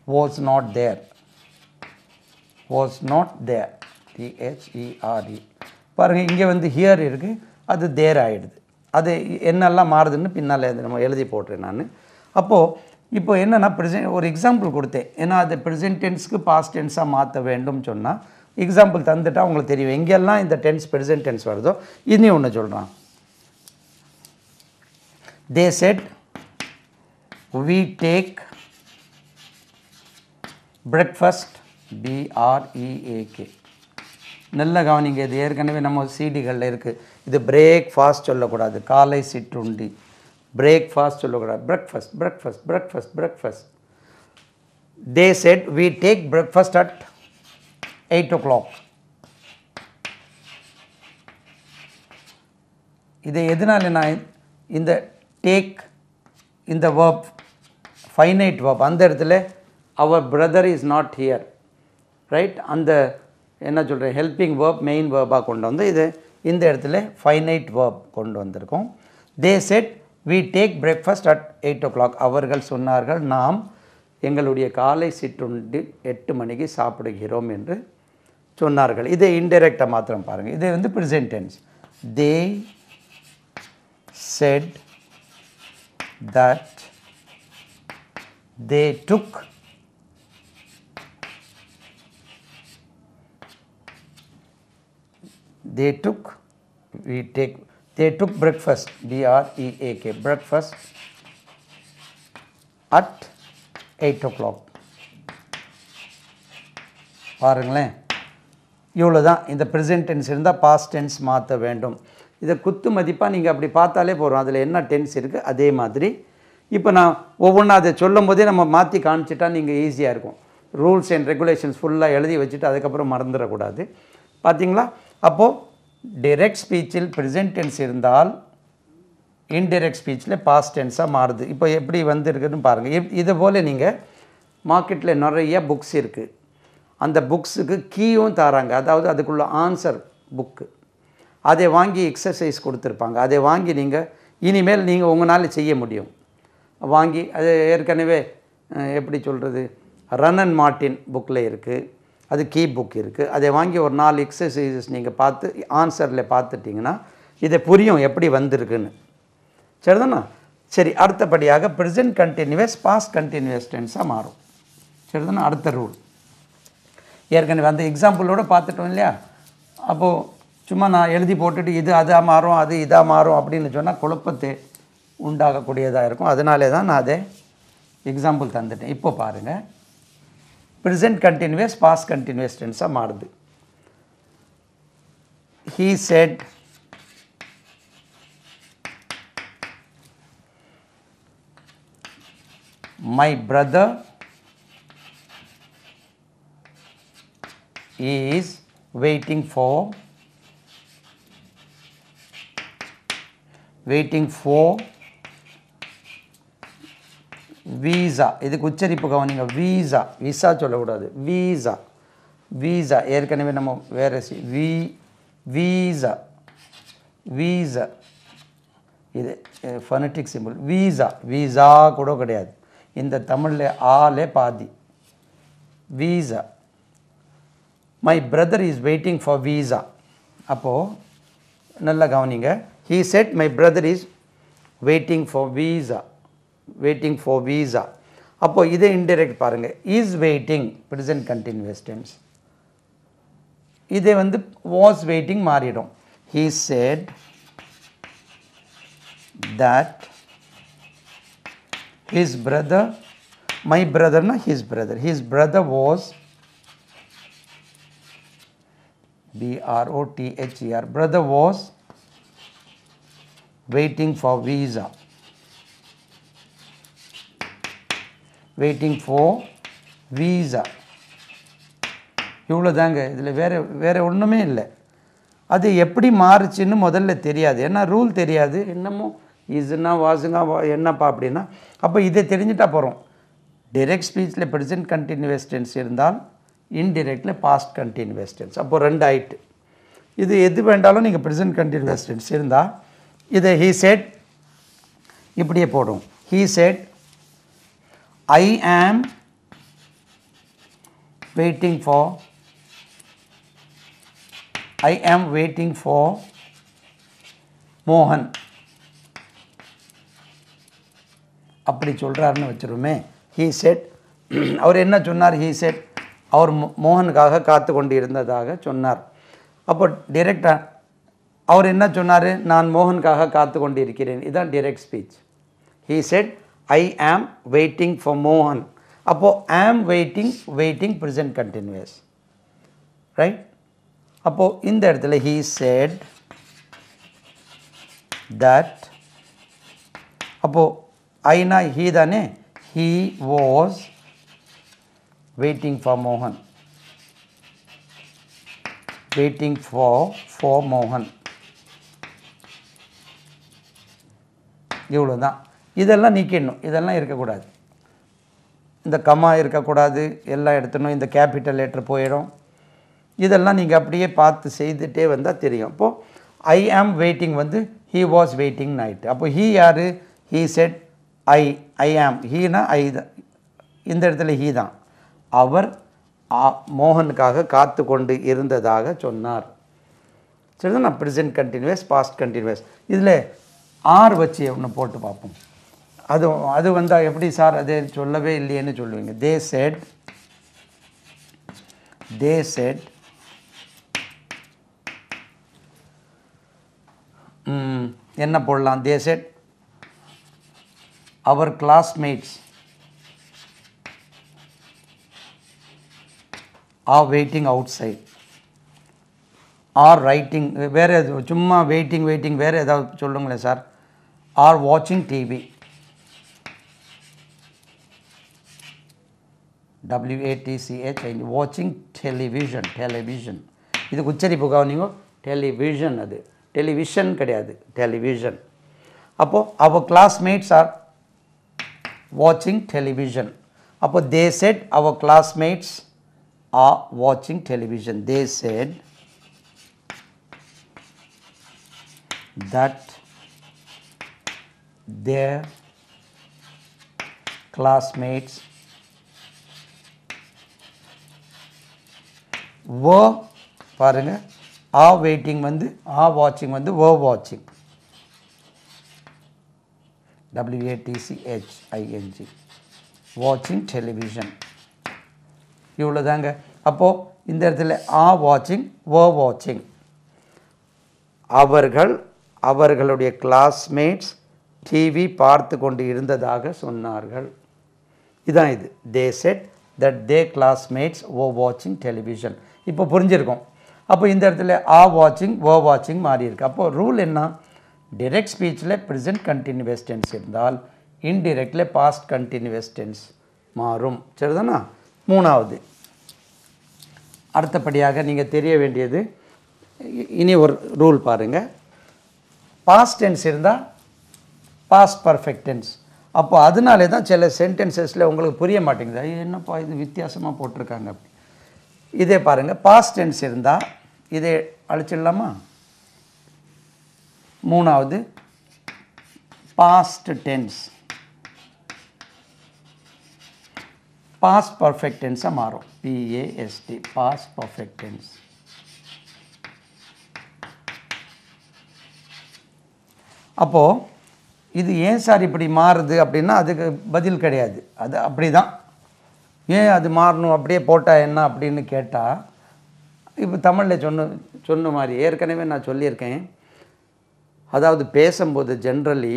was not there, THERE. பாருங்கள், இங்கே வந்து ஹியர் இருக்குது, அது தேர் ஆகிடுது. அது என்னெல்லாம் மாறுதுன்னு பின்னால் நம்ம எழுதி போட்டுறேன் நான். அப்போது இப்போ என்னென்னா ஒரு எக்ஸாம்பிள் கொடுத்தேன். ஏன்னா அது ப்ரெசென்ட் டென்ஸ்க்கு பாஸ்ட் டென்ஸாக மாற்ற வேண்டும் சொன்னால் எக்ஸாம்பிள் தந்துட்டால் உங்களுக்கு தெரியும் எங்கெல்லாம் இந்த டென்ஸ் ப்ரெசென்ட் டென்ஸ் வருதோ. இன்னும் ஒன்று சொல்கிறான். They said we take breakfast, BREAK. நல்ல கவனிங்க, இது ஏற்கனவே நம்ம சிடிகளில் இருக்குது. இது பிரேக்ஃபாஸ்ட் சொல்லக்கூடாது, காலை சிற்றுண்டி. பிரேக்ஃபாஸ்ட் சொல்லக்கூடாது, breakfast. They said we take breakfast at 8 o'clock. இதை எதனால நான் இந்த டேக், இந்த verb, finite verb, அந்த இடத்துல our brother is not here, right, அந்த என்ன சொல்கிறேன் ஹெல்பிங் வேர்ப் மெயின் வேர்பாக கொண்டு வந்து இது இந்த இடத்துல ஃபைனைட் வேர்ப் கொண்டு வந்திருக்கோம். they said we take breakfast at 8 o'clock. அவர்கள் சொன்னார்கள் நாம் எங்களுடைய காலை சிற்றுண்டி 8 மணிக்கு சாப்பிடுகிறோம் என்று சொன்னார்கள். இதை இன்டைரக்டாக மாத்திரம் பாருங்கள். இது வந்து present tense. they said that they took they took breakfast break breakfast at 8 o'clock. பாருங்களேன், இவ்வளோ தான். இந்த ப்ரெசென்ட் டென்ஸ் இருந்தால் பாஸ்ட் டென்ஸ் மாற்ற வேண்டும். இதை குத்து மதிப்பாக நீங்கள் அப்படி பார்த்தாலே போகிறோம், அதில் என்ன டென்ஸ் இருக்குது. அதே மாதிரி இப்போ நான் ஒவ்வொன்றா அதை சொல்லும் போதே நம்ம மாற்றி காமிச்சிட்டா நீங்கள் ஈஸியாக இருக்கும். ரூல்ஸ் அண்ட் ரெகுலேஷன்ஸ் ஃபுல்லாக எழுதி வச்சுட்டு அதுக்கப்புறம் மறந்துடக்கூடாது. பார்த்தீங்களா? அப்போது டைரக்ட் ஸ்பீச்சில் ப்ரெசென்ட் டென்ஸ் இருந்தால் இன்டைரக்ட் ஸ்பீச்சில் பாஸ்ட் டென்ஸாக மாறுது. இப்போ எப்படி வந்துருக்குன்னு பாருங்கள். இது போல் நீங்கள் மார்க்கெட்டில் நிறைய புக்ஸ் இருக்குது. அந்த புக்ஸுக்கு கீயும் தராங்க, அதாவது அதுக்குள்ள ஆன்சர் புக்கு. அதை வாங்கி எக்ஸசைஸ் கொடுத்துருப்பாங்க. அதை வாங்கி நீங்கள் இனிமேல் நீங்கள் உங்களால் செய்ய முடியும். வாங்கி அது ஏற்கனவே எப்படி சொல்கிறது, ரன் அண்ட் மார்ட்டின் புக்கில் இருக்குது, அது கீ புக் இருக்குது. அதை வாங்கி ஒரு 4 எக்ஸசைசஸ் நீங்கள் பார்த்து ஆன்சரில் பார்த்துட்டிங்கன்னா இதை புரியும் எப்படி வந்திருக்குன்னு. சரிதானா? சரி, அடுத்தபடியாக ப்ரெசென்ட் கண்டினியூஸ் பாஸ்ட் கண்டினியூஸ் டென்ஸாக மாறும். சரிதானா? அடுத்த ரூல் ஏற்கனவே அந்த எக்ஸாம்பிளோடு பார்த்துட்டோம் இல்லையா? அப்போது சும்மா நான் எழுதி போட்டுட்டு இது அதாக மாறும் அது இதாக மாறும் அப்படின்னு சொன்னால் குழப்பத்தை உண்டாகக்கூடியதாக இருக்கும். அதனாலே தான் நான் அதை எக்ஸாம்பிள் தந்துட்டேன். இப்போ பாருங்கள், ப்ரெசென்ட் கண்டினியூஸ் பாஸ்ட் கண்டினியூஸ் டென்ஸாக மாறுது. he said my brother is waiting for visa. இதுக்கு உச்சரிப்பு கவனிங்க. வீசா, விசா சொல்லக்கூடாது, வீசா. வீசா ஏற்கனவே நம்ம வேறு வீசா வீசா இது ஃபனட்டிக் சிம்பிள். வீசா வீசா கூட கிடையாது. இந்த தமிழில் ஆலே பாதி. Visa. My brother is waiting for visa. அப்போது நல்லா கவனிங்க. he said my brother is waiting for visa. அப்போ இதை இன்டைரக்ட் பாருங்கள். is waiting present continuous tense. இதை வந்து was waiting மாறிடும். he said that his brother, my brother na his brother was brother, brother was waiting for visa. இவ்வளோ தாங்க. இதில் வேறு ஒன்றுமே இல்லை. அது எப்படி மாறுச்சுன்னு முதல்ல தெரியாது, ஏன்னா ரூல் தெரியாது. என்னமோ இஸ்னா வாசுங்க என்னப்பா அப்படின்னா, அப்போ இதை தெரிஞ்சுட்டா போகிறோம். டைரக்ட் ஸ்பீச்சில் ப்ரெசென்ட் கண்டினியூஸ் டென்ஸ் இருந்தால் இன்டைரக்டில் பாஸ்ட் கண்டினியூஸ் டென்ஸ். அப்போது 2 ஆயிட்டு. இது எது வேண்டாலும் நீங்கள் ப்ரெசென்ட் கண்டினியூஸ் டென்ஸ் இருந்தால் இதை he said இப்படியே போடும். he said I am waiting for மோகன் அப்படி சொல்கிறாருன்னு வச்சுருமே. he said அவர் என்ன சொன்னார்? he said அவர் மோகனுக்காக காத்து கொண்டு இருந்ததாக சொன்னார். அப்போ டைரெக்டாக அவர் என்ன சொன்னார்? நான் மோகனுக்காக காத்து கொண்டு இருக்கிறேன். இதுதான் direct speech. he said I am waiting for மோகன். அப்போது am waiting present continuous, right? அப்போது இந்த இடத்துல he said that, அப்போது ஐனா he தானே, he was waiting for மோகன், waiting for மோகன். இவ்வளோ தான். இதெல்லாம் நீக்கிடணும், இதெல்லாம் இருக்கக்கூடாது. இந்த கம்மா இருக்கக்கூடாது, எல்லாம் எடுத்துடணும். இந்த கேபிட்டல் லெட்டர் போயிடும். இதெல்லாம் நீங்கள் அப்படியே பார்த்து செய்துகிட்டே வந்தால் தெரியும். அப்போது ஐ ஆம் வெயிட்டிங் வந்து he was waiting night. அப்போ he யார்? he said I am. Heena ஐ தான், இந்த இடத்துல he தான். அவர் மோகனுக்காக காத்து கொண்டு இருந்ததாக சொன்னார். சரிதான், நான் ப்ரெசென்ட் கண்டினியூஸ் பாஸ்ட் கண்டினியூஸ். இதில் ஆர் வச்சு ஒன்று போட்டு பார்ப்போம். அது வந்தால் எப்படி சார் அதே சொல்லவே இல்லையேன்னு சொல்லுவீங்க. they said என்ன போடலாம்? they said our classmates are waiting outside. R writing, வேறு எது சும்மா வெயிட்டிங் வேறு ஏதாவது சொல்லுங்களேன் சார். ஆர் வாட்சிங் டிவி, WATCH, வாட்சிங் டெலிவிஷன். இதுக்கு உச்சரிப்பு கவனிங்க, டெலிவிஷன், அது டெலிவிஷன் கிடையாது, டெலிவிஷன். அப்போது our classmates are watching television. அப்போ they said our classmates are watching television. They said that their classmates were, பாருங்க, are waiting வந்து are watching வந்து were watching, WATCHING, watching television. இவ்வளோ தாங்க. அப்போது இந்த இடத்துல are watching were watching. அவர்களுடைய கிளாஸ்மேட்ஸ் டிவி பார்த்து கொண்டு இருந்ததாக சொன்னார்கள். இதான் இது. they said that their classmates were watching television. இப்போ புரிஞ்சிருக்கும். அப்போ இந்த இடத்துல are watching were watching மாறி இருக்கு. அப்போது ரூல் என்ன? direct ஸ்பீச்சில் ப்ரெசென்ட் கண்டினியூஸ் டென்ஸ் இருந்தால் இன்டிரெக்டில் பாஸ்ட் கண்டினியூஸ் டென்ஸ் மாறும். சரிதானா? மூணாவது, அடுத்தபடியாக நீங்கள் தெரிய வேண்டியது இனி ஒரு ரூல் பாருங்கள். பாஸ்ட் டென்ஸ் இருந்தால் பாஸ்ட் பர்ஃபெக்ட் டென்ஸ். அப்போ அதனாலே தான் சில சென்டென்சஸில் உங்களுக்கு புரிய மாட்டேங்குது, என்னப்பா இது வித்தியாசமாக போட்டிருக்காங்க அப்படி. இதே பாருங்கள், பாஸ்ட் டென்ஸ் இருந்தால் இதே அழிச்சிடலாமா? மூணாவது பாஸ்ட் டென்ஸ் பாஸ்ட் பர்ஃபெக்ட் டென்ஸாக மாறும். PAST, past perfect tense. அப்போது இது ஏன் சார் இப்படி மாறுது அப்படின்னா அதுக்கு பதில் கிடையாது. அது அப்படி தான். ஏன் அது மாறணும், அப்படியே போட்டால் என்ன அப்படின்னு கேட்டால், இப்போ தமிழில் சொன்ன மாதிரி ஏற்கனவே நான் சொல்லியிருக்கேன். அதாவது பேசும்போது ஜென்ரலி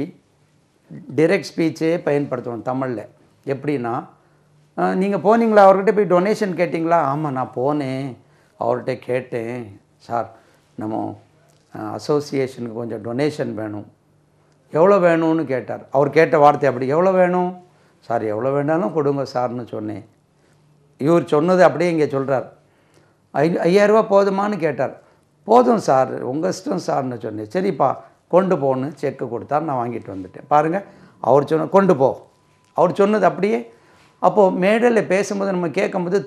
டிரெக்ட் ஸ்பீச்சே பயன்படுத்துவோம் தமிழில். எப்படின்னா, நீங்கள் போனீங்களா அவர்கிட்ட போய் டொனேஷன் கேட்டிங்களா? ஆமாம், நான் போனேன், அவர்கிட்ட கேட்டேன், சார் நம்ம அசோசியேஷனுக்கு கொஞ்சம் டொனேஷன் வேணும். எவ்வளோ வேணும்னு கேட்டார். அவர் கேட்ட வார்த்தை அப்படி, எவ்வளோ வேணும் சார்? எவ்வளோ வேணாலும் கொடுங்க சார்னு சொன்னேன். இவர் சொன்னது அப்படியே இங்கே சொல்கிறார். 5000 போதுமானு கேட்டார். போதும் சார், உங்கள் இஷ்டம் சார்னு சொன்னேன். சரிப்பா கொண்டு போன்னு செக்கு கொடுத்தார். நான் வாங்கிட்டு வந்துட்டேன். பாருங்கள், அவர் கொண்டு போ, அவர் சொன்னது அப்படியே. அப்போது மேடையில் பேசும்போது நம்ம கேட்கும்போது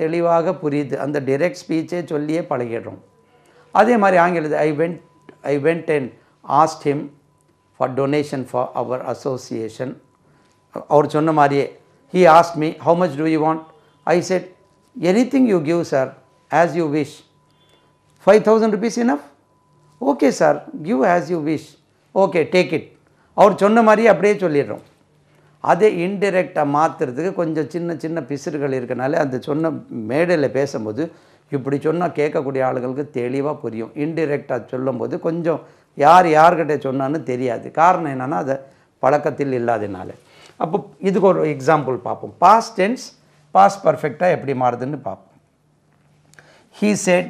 தெளிவாக புரியுது. அந்த டிரெக்ட் ஸ்பீச்சே சொல்லியே பழகிடுறோம். அதே மாதிரி ஆங்கிலத்தில் I went and asked him for donation for our association. அவர் சொன்ன மாதிரியே, he asked me how much do you want? I said anything you give sir, as you wish. 5000 rupees enough? Okay sir, give as you wish. Okay, take it. அவர் சொன்ன மாதிரியே அப்படியே சொல்லிடுறோம். அதே இன்டெரக்டாக மாற்றுறதுக்கு கொஞ்சம் சின்ன பிசுறுகள் இருக்கனால அந்த சொன்ன மேடையில் பேசும்போது இப்படி சொன்னால் கேட்கக்கூடிய ஆளுகளுக்கு தெளிவாக புரியும். இன்டெரக்டாக சொல்லும்போது கொஞ்சம் யார்கிட்ட சொன்னான்னு தெரியாது. காரணம் என்னென்னா அதை பழக்கத்தில் இல்லாதனால. அப்போ இதுக்கு ஒரு எக்ஸாம்பிள் பார்ப்போம். பாஸ்ட் டென்ஸ் பாஸ்ட் பர்ஃபெக்டாக எப்படி மாறுதுன்னு பார்ப்போம். he said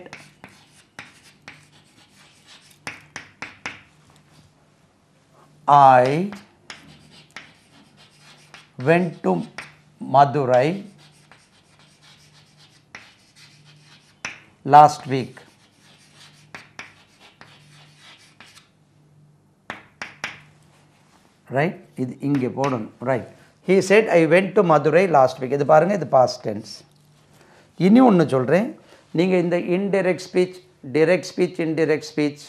I went to Madurai last week. Right? இது இங்கே போடணும். Right. he said I went to Madurai last week. இது பாருங்கள், இது past tense. இனி ஒன்று சொல்கிறேன். நீங்கள் இந்த indirect speech, direct speech, indirect speech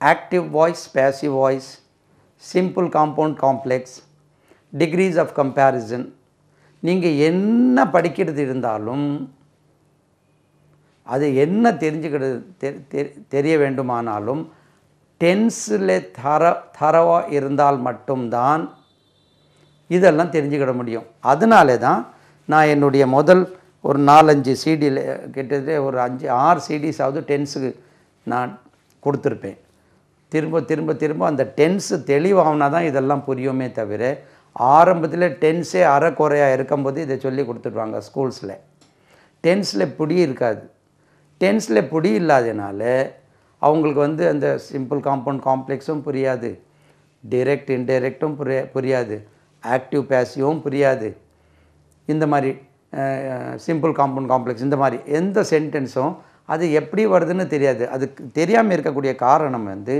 active voice, passive voice, simple compound complex, degrees of comparison. நீங்கள் என்ன படிக்கிறது இருந்தாலும் அது என்ன தெரிய வேண்டுமானாலும் டென்ஸில் தரவாக இருந்தால் மட்டும்தான் இதெல்லாம் தெரிஞ்சுக்கிட முடியும். அதனால தான் நான் என்னுடைய முதல் ஒரு 4-5 சிடியில் கிட்டத்தட்ட ஒரு 5-6 சிடிஸாவது டென்ஸுக்கு நான் கொடுத்துருப்பேன். திரும்ப அந்த டென்ஸு தெளிவாகனா தான் இதெல்லாம் புரியுமே தவிர ஆரம்பத்தில் டென்ஸே அரைக்குறையாக இருக்கும்போது இதை சொல்லி கொடுத்துருவாங்க ஸ்கூல்ஸில். டென்ஸில் புடி இருக்காது. டென்ஸில் புடி இல்லாதனால அவங்களுக்கு வந்து அந்த சிம்பிள் காம்பவுண்ட் காம்ப்ளெக்ஸும் புரியாது, டைரக்ட் இன்டைரக்டும் புரியாது, ஆக்டிவ் பேசிவும் புரியாது. இந்த மாதிரி சிம்பிள் காம்பவுண்ட் காம்ப்ளெக்ஸ் இந்த மாதிரி எந்த சென்டென்ஸும் அது எப்படி வருதுன்னு தெரியாது. அதுக்கு தெரியாமல் இருக்கக்கூடிய காரணம் வந்து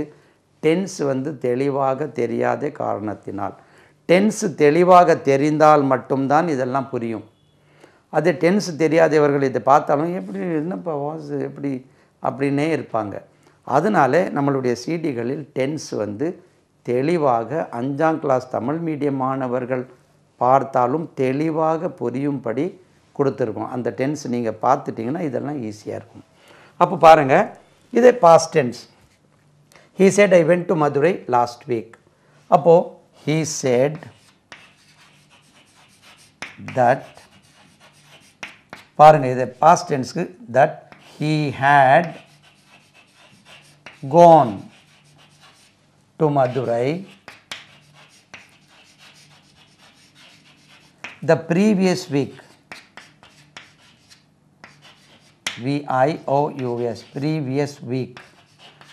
டென்ஸ் வந்து தெளிவாக தெரியாத காரணத்தினால். டென்ஸு தெளிவாக தெரிந்தால் மட்டும்தான் இதெல்லாம் புரியும். அது டென்ஸ் தெரியாதவர்கள் இதை பார்த்தாலும் எப்படி என்னப்பா வாஸ் எப்படி அப்படின்னே இருப்பாங்க. அதனால நம்மளுடைய சிடிகளில் டென்ஸ் வந்து தெளிவாக 5ஆம் கிளாஸ் தமிழ் மீடியம் மாணவர்கள் பார்த்தாலும் தெளிவாக புரியும்படி கொடுத்துருக்கோம். அந்த டென்ஸ் நீங்கள் பார்த்துட்டிங்கன்னா இதெல்லாம் ஈஸியாக இருக்கும். அப்போ பாருங்கள், இதே past tense. He said I went to Madurai last week. அப்போது he said that, பாருங்கள் இது past டென்ஸ்க்கு, that he had gone to Madurai the previous week. VIOUS previous week.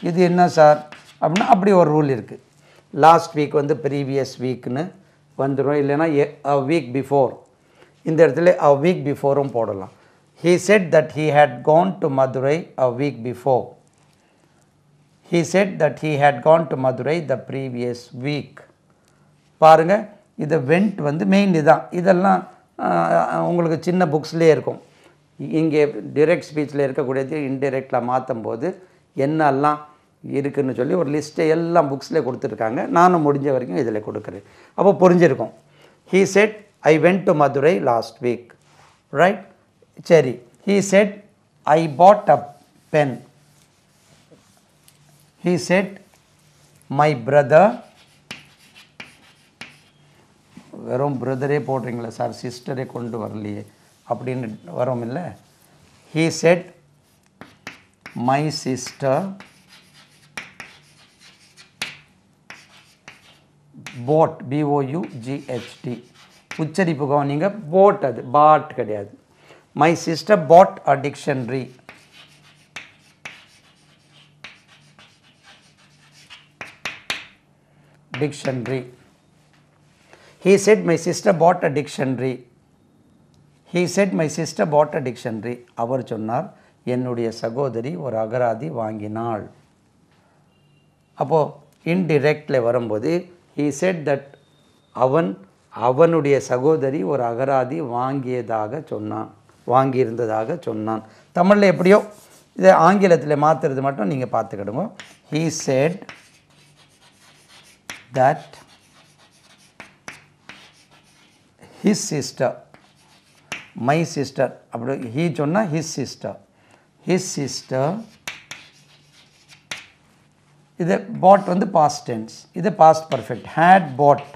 இது என்ன சார் அப்படின்னா அப்படி ஒரு ரூல் இருக்குது. லாஸ்ட் வீக் வந்து ப்ரீவியஸ் வீக்னு வந்துடும், இல்லைன்னா a week before. இந்த இடத்துல a week beforeம் போடலாம். He said that he had gone to Madurai a week before. He said that he had gone to Madurai the previous week. பாருங்கள், இதை went வந்து main இதுதான். இதெல்லாம் உங்களுக்கு சின்ன புக்ஸ்லேயே இருக்கும். இங்கே டிரெக்ட் ஸ்பீச்சில் இருக்கக்கூடியது இன்டெரக்டில் மாற்றும் போது என்னெல்லாம் இருக்குதுன்னு சொல்லி ஒரு லிஸ்ட்டை எல்லாம் புக்ஸ்லேயே கொடுத்துருக்காங்க. நானும் முடிஞ்ச வரைக்கும் இதில் கொடுக்குறேன். அப்போ புரிஞ்சிருக்கும். He said I went to Madurai last week, right? சரி. He said I bought a pen. He said my brother, வெறும் பிரதரே போடுறீங்களா சார், சிஸ்டரே கொண்டு வரலையே அப்படின்னு வரோம் இல்லை. He said my sister bought, BOUGHT, உச்சரிப்பு கவனிங்க, போட் அது பாட் கிடையாது. My sister bought a dictionary. Dictionary. He said my sister bought a dictionary. He said my sister bought a dictionary. அவர் சொன்னார் என்னுடைய சகோதரி ஒரு அகராதி வாங்கினாள். அப்போது இன்டிரெக்டில் வரும்போது he said that அவனுடைய சகோதரி ஒரு அகராதி வாங்கியிருந்ததாக சொன்னான். தமிழில் எப்படியோ இதை ஆங்கிலத்தில் மாற்றுறது மட்டும் நீங்கள் பார்த்துக்கிடுங்க. He said that his sister, my sister, அப்படி he சொன்னால் his sister இது bought வந்து past tense, இது past perfect, had bought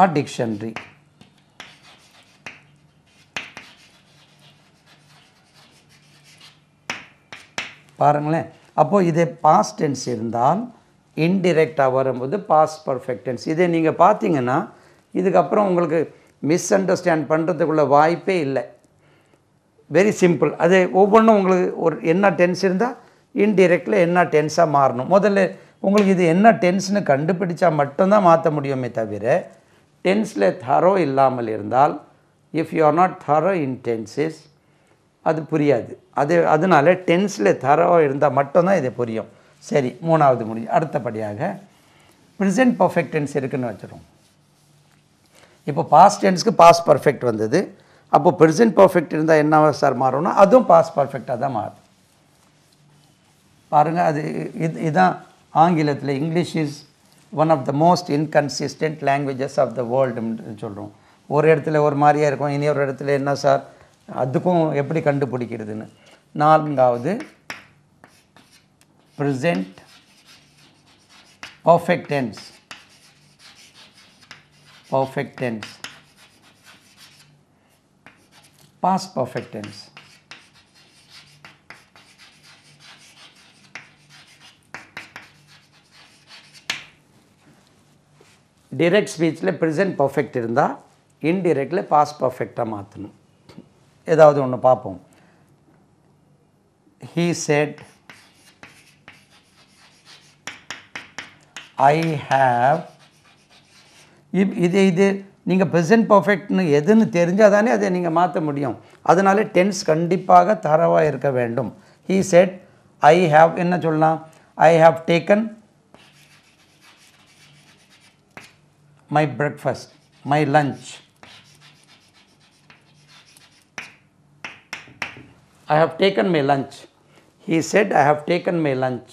a dictionary. பாருங்களேன், அப்போது இதே பாஸ்ட் டென்ஸ் இருந்தால் இன்டிரெக்டாக வரும்போது பாஸ்ட் பர்ஃபெக்ட் டென்ஸ். இதை நீங்கள் பார்த்தீங்கன்னா இதுக்கப்புறம் உங்களுக்கு மிஸ் அண்டர்ஸ்டாண்ட் பண்ணுறதுக்குள்ள வாய்ப்பே இல்லை. Very simple. அது ஒவ்வொன்றும் உங்களுக்கு ஒரு என்ன டென்ஸ் இருந்தால் இன்டிரெக்டில் என்ன டென்ஸாக மாறணும். முதல்ல உங்களுக்கு இது என்ன டென்ஸ்னு கண்டுபிடிச்சா மட்டும்தான் மாற்ற முடியுமே தவிர டென்ஸில் தரோ இல்லாமல் இருந்தால் இஃப் யூ ஆர் நாட் தரோ இன் டென்சஸ் அது புரியாது. அதனால டென்ஸில் தரோ இருந்தால் மட்டும்தான் இது புரியும். சரி, மூணாவது முடிஞ்சு அடுத்தபடியாக ப்ரெசென்ட் பர்ஃபெக்ட் டென்ஸ் இருக்குதுன்னு வச்சுருவோம். இப்போ பாஸ்ட் டென்ஸ்க்கு பாஸ்ட் பர்ஃபெக்ட் வந்தது. அப்போது ப்ரெசென்ட் பர்ஃபெக்ட் இருந்தால் என்ன சார் மாறும்னா அதுவும் பாஸ்ட் பர்ஃபெக்டாக தான் மாறும். பாருங்கள், அது இதுதான் ஆங்கிலத்தில் English is one of the most inconsistent languages of the வேர்ல்டுன்னு சொல்கிறோம். ஒரு இடத்துல ஒரு மாதிரியாக இருக்கும், இனி ஒரு இடத்துல என்ன சார் அதுக்கும் எப்படி கண்டுபிடிக்கிறதுன்னு. நான்காவது present perfect tense. Perfect tense, past perfect tense. direct ஸ்பீச்சில் present perfect இருந்தால் இன்டிரெக்டில் past perfectாக மாற்றணும். ஏதாவது ஒன்று பார்ப்போம். he said I have. இது நீங்கள் ப்ரெசென்ட் பர்ஃபெக்ட்னு எதுன்னு தெரிஞ்சால் தானே அதை நீங்கள் மாற்ற முடியும். அதனால டென்ஸ் கண்டிப்பாக தரவாக இருக்க வேண்டும். he said I have என்ன சொல்லலாம், I have taken my breakfast, my lunch. I have taken my lunch. He said I have taken my lunch.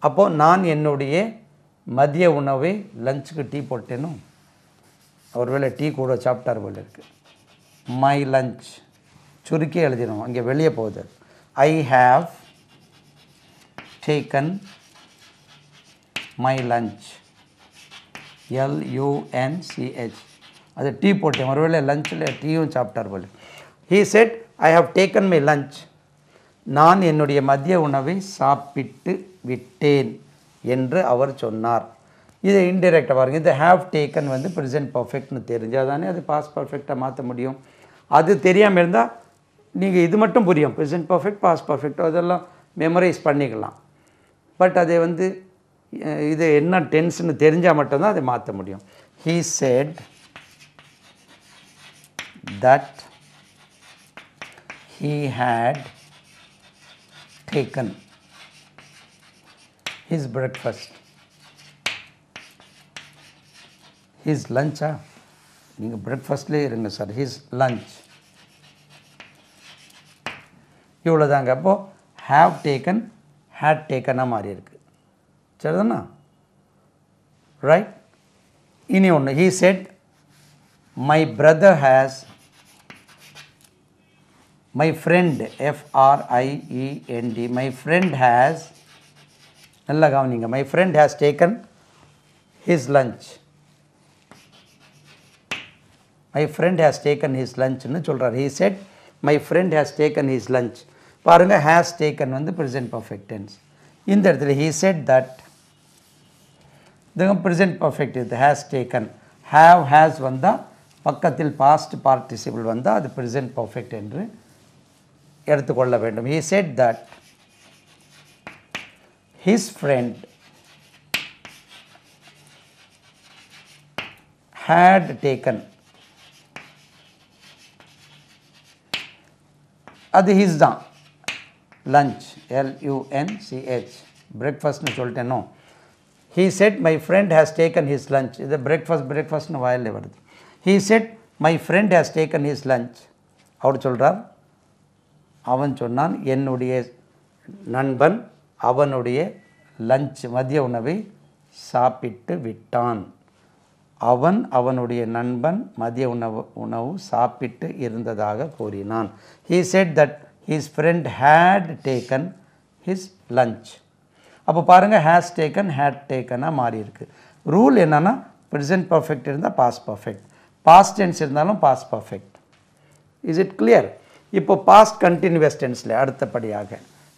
அப்போது நான் என்னுடைய மதிய உணவை லஞ்சுக்கு டீ போட்டேனும். ஒருவேளை டீ கூட சாப்பிட்டார் போல இருக்குது. மை லஞ்ச் சுருக்கி எழுதிடும், அங்கே வெளியே போகுது. I have taken my lunch, LUNCH. அது டீ போட்டேன், ஒருவேளை லஞ்சில் டீயும் சாப்பிட்டார் போல. he said I have taken my lunch. நான் என்னுடைய மதிய உணவை சாப்பிட்டு விட்டேன் என்று அவர் சொன்னார். இது இன்டெரக்டாக பாருங்கள். இது ஹேவ் டேக்கன் வந்து ப்ரெசென்ட் பர்ஃபெக்ட்னு தெரிஞ்சால் தானே அது பாஸ்ட் பர்ஃபெக்டாக மாற்ற முடியும். அது தெரியாமல் இருந்தால் நீங்கள் இது மட்டும் புரியும், ப்ரெசென்ட் பர்ஃபெக்ட் பாஸ்ட் பர்ஃபெக்ட் அதெல்லாம் மெமரைஸ் பண்ணிக்கலாம். பட் அதை வந்து இது என்ன டென்ஸ்னு தெரிஞ்சால் மட்டும்தான் அதை மாற்ற முடியும். he said that he had taken his breakfast. his lunch. நீங்கள் பிரேக்ஃபாஸ்ட்லேயே இருங்க சார். his lunch. இவ்வளோதாங்க. அப்போது have taken had taken மாறி இருக்கு. சரிதானா? ரைட். இனி ஒன்று. he said my brother has, my friend, FRIEND, my friend has, நல்லா கவனிங்க, my friend has taken his lunch. my friend has taken his lunch ன்னு சொல்கிறார். he said my friend has taken his lunch. பாருங்கள், has taken வந்து present perfect tense. இந்த இடத்துல he said that, இதுங்க present perfect இது has taken. have has வந்தால் பக்கத்தில் past participle வந்தால் அது present perfect என்று எடுத்துக்கொள்ள வேண்டும். he said that his friend had taken, அது his தான், lunch, LUNCH, breakfastனு சொல்லிட்டேனோ. he said my friend has taken his lunch. இது breakfastனு வாயிலே வருது. he said my friend has taken his lunch. அவர் சொல்கிறார், அவன் சொன்னான் என்னுடைய நண்பன் அவனுடைய லஞ்ச் மதிய உணவை சாப்பிட்டு விட்டான். அவன் அவனுடைய நண்பன் மதிய உணவு சாப்பிட்டு இருந்ததாக கூறினான். he said that his friend had taken his lunch. அப்போ பாருங்கள், has taken had takenஆ மாறி இருக்கு. ரூல் என்னன்னா ப்ரெசென்ட் பர்ஃபெக்ட் இருந்தால் பாஸ்ட் பர்ஃபெக்ட், பாஸ்ட் டென்ஸ் இருந்தாலும் past perfect. Is it clear? இப்போ பாஸ்ட் கண்டினியூஸ் டென்ஸில் அடுத்தபடியாக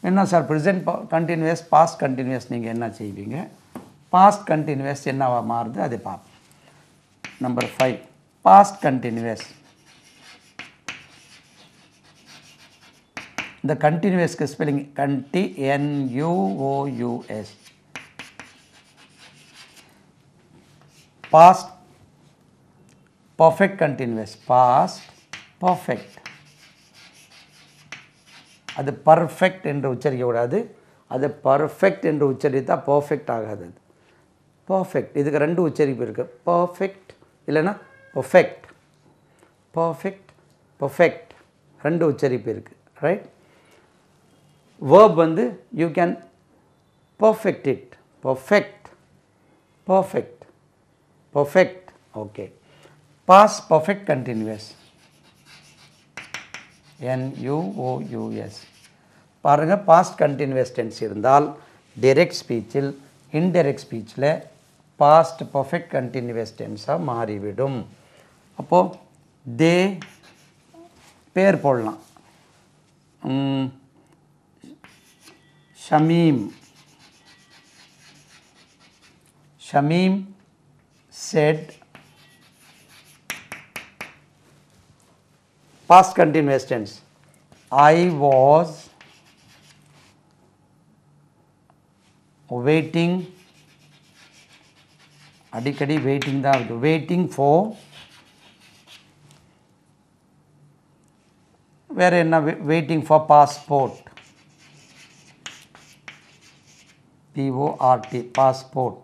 என்ன sir, present continuous past continuous நீங்கள் என்ன செய்வீங்க? பாஸ்ட் கண்டினியூஸ் என்னவா மாறுது அதை பார்ப்போம். Number 5, past continuous. இந்த கண்டினியூஸ்க்கு spelling NUOUS. Past perfect continuous, past perfect. அது பர்ஃபெக்ட் என்று உச்சரிக்கக்கூடாது, அது பர்ஃபெக்ட் என்று உச்சரித்தால் பர்ஃபெக்ட் ஆகாது. அது பர்ஃபெக்ட், இதுக்கு ரெண்டு உச்சரிப்பு இருக்குது, பர்ஃபெக்ட் இல்லைன்னா பர்ஃபெக்ட். பர்ஃபெக்ட் பர்ஃபெக்ட் ரெண்டு உச்சரிப்பு இருக்குது. ரைட். verb வந்து you can perfect it. Perfect. Okay. Past perfect continuous. NUOUS. பாருங்க, past continuous tense இருந்தால் direct speechல் indirect speechல past perfect continuous tense மாறிவிடும். அப்போ they பேர் போடலாம். Shamim said, past continuous tense, I was waiting, அடிக்கடி வெயிட்டிங் தான் இருக்குது, வெயிட்டிங் ஃபார், வேறு என்ன, waiting for passport, PORT, passport.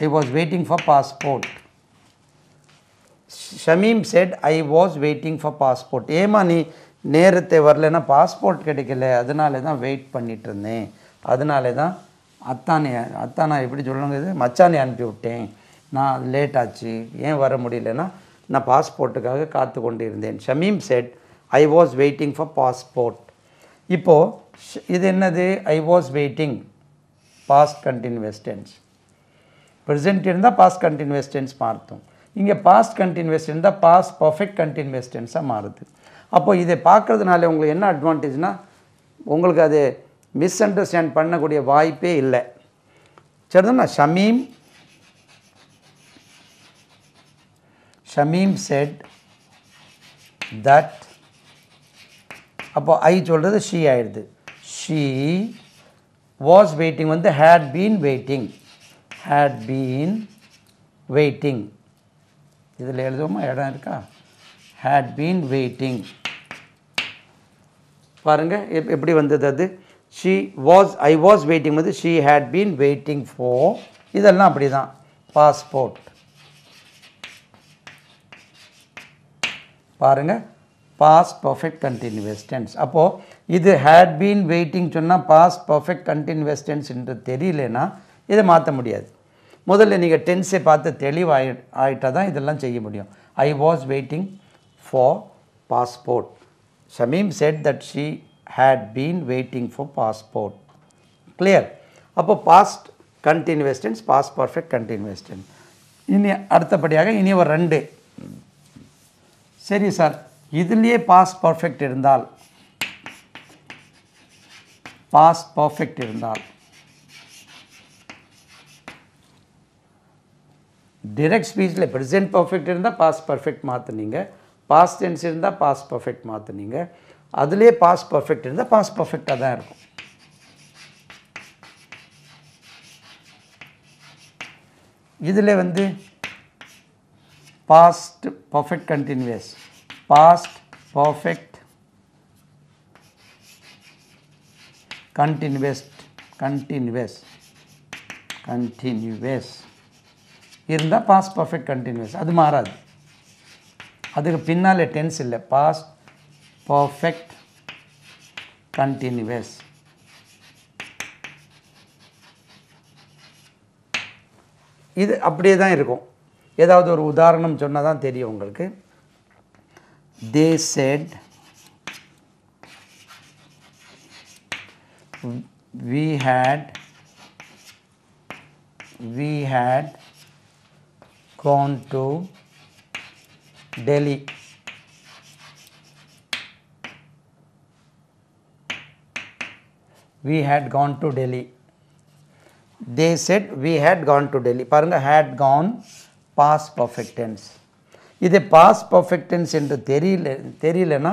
I was waiting for passport. Shamim said, I was waiting for passport. ஏமா நீ நேரத்தை வரலன்னா பாஸ்போர்ட் கிடைக்கல, அதனால தான் வெயிட் பண்ணிட்டு இருந்தேன், அதனால தான் அத்தானா எப்படி சொல்லுங்க, இது மச்சானே அனுப்பி விட்டேன், நான் லேட் ஆச்சு, ஏன் வர முடியலன்னா நான் பாஸ்போர்ட்டுக்காக காத்து கொண்டு இருந்தேன். Shamim said, I was waiting for passport. இப்போது இது என்னது, I was waiting, past continuous tense. present இருந்தால் past continuous tense மாறும். இங்கே past continuous இருந்தால் past perfect continuous tense மாறுது. அப்போ இதை பார்க்கறதுனால உங்களுக்கு என்ன அட்வான்டேஜ்னா, உங்களுக்கு அது மிஸ் அண்டர்ஸ்டாண்ட் பண்ணக்கூடிய வாய்ப்பே இல்லை. சரிதானா? Shamim said that, அப்போ ஐ சொல்கிறது she ஆயிடுது. she was waiting வந்து had been waiting. இதில் எழுதுவோமா, இடம் இருக்கா, had been waiting. பாருங்க எப்படி வந்தது அது, I was waiting வந்து she had been waiting for, இதெல்லாம் அப்படி தான், பாஸ்போர்ட். பாருங்க, past perfect continuous tense. அப்போது இது had been waiting சொன்னால் past perfect continuous tense என்று தெரியலனா இதை மாற்ற முடியாது. முதல்ல நீங்கள் டென்ஸை பார்த்து தெளிவாயிட்டால் தான் இதெல்லாம் செய்ய முடியும். I was waiting for passport. Shamim said that she had been waiting for passport. Clear? அப்போ past continuous tense, past perfect continuous tense. இனி அடுத்தபடியாக இனி ஒரு ரெண்டு. சரி சார், இதுலேயே past perfect இருந்தால், direct ஸ்பீச்சில் ப்ரெசென்ட் பர்ஃபெக்ட் இருந்தால் பாஸ்ட் பர்ஃபெக்ட் மாற்றுனீங்க, பாஸ்ட் டென்ஸ் இருந்தால் பாஸ்ட் பர்ஃபெக்ட் மாற்றுனீங்க, அதுலேயே பாஸ்ட் பர்ஃபெக்ட் இருந்தால் பாஸ்ட் பர்ஃபெக்டாக தான் இருக்கும். இதில் வந்து past perfect continuous, past perfect continuous இருந்தால் பாஸ்ட் பர்ஃபெக்ட் கண்டினியூஸ், அது மாறாது. அதுக்கு பின்னால் டென்ஸ் இல்லை, பாஸ்ட் பர்ஃபெக்ட் கண்டினியூஸ். இது அப்படியே தான் இருக்கும். ஏதாவது ஒரு உதாரணம் சொன்னால் தான் தெரியும் உங்களுக்கு. They said we had gone to Delhi. We had gone to Delhi. They said we had gone to Delhi. பாருங்க, had gone past perfect tense. இது past perfect tense என்று தெரியலனா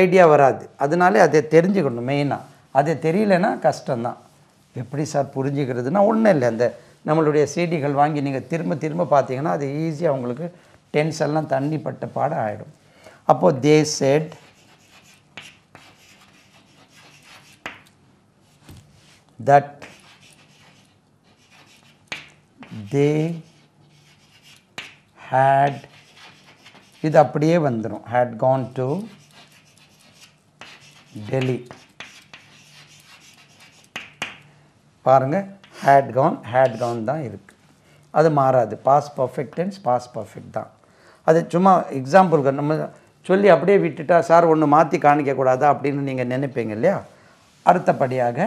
ஐடியா வராது. அதனாலே அதை தெரிஞ்சுக்கணும் மெயினாக. அது தெரியலனா கஷ்டம்தான். எப்படி சார் புரிஞ்சுக்கிறதுனா ஒன்றும் இல்லை, அந்த நம்மளுடைய சிடிகள் வாங்கி நீங்கள் திரும்ப திரும்ப பார்த்தீங்கன்னா அது ஈஸியாக உங்களுக்கு டென்ஸ் எல்லாம் தண்ணி பட்ட பாடம் ஆகிடும். அப்போது they said that they had, இது அப்படியே வந்துடும், had gone to Delhi. பாருங்கள், had gone தான் இருக்குது. அது மாறாது. Past perfect tense past perfect தான். அது சும்மா எக்ஸாம்பிளுக்கு நம்ம சொல்லி அப்படியே விட்டுட்டா சார் ஒன்று மாற்றி காணிக்கக்கூடாதா அப்படின்னு நீங்கள் நினைப்பீங்க இல்லையா? அடுத்தபடியாக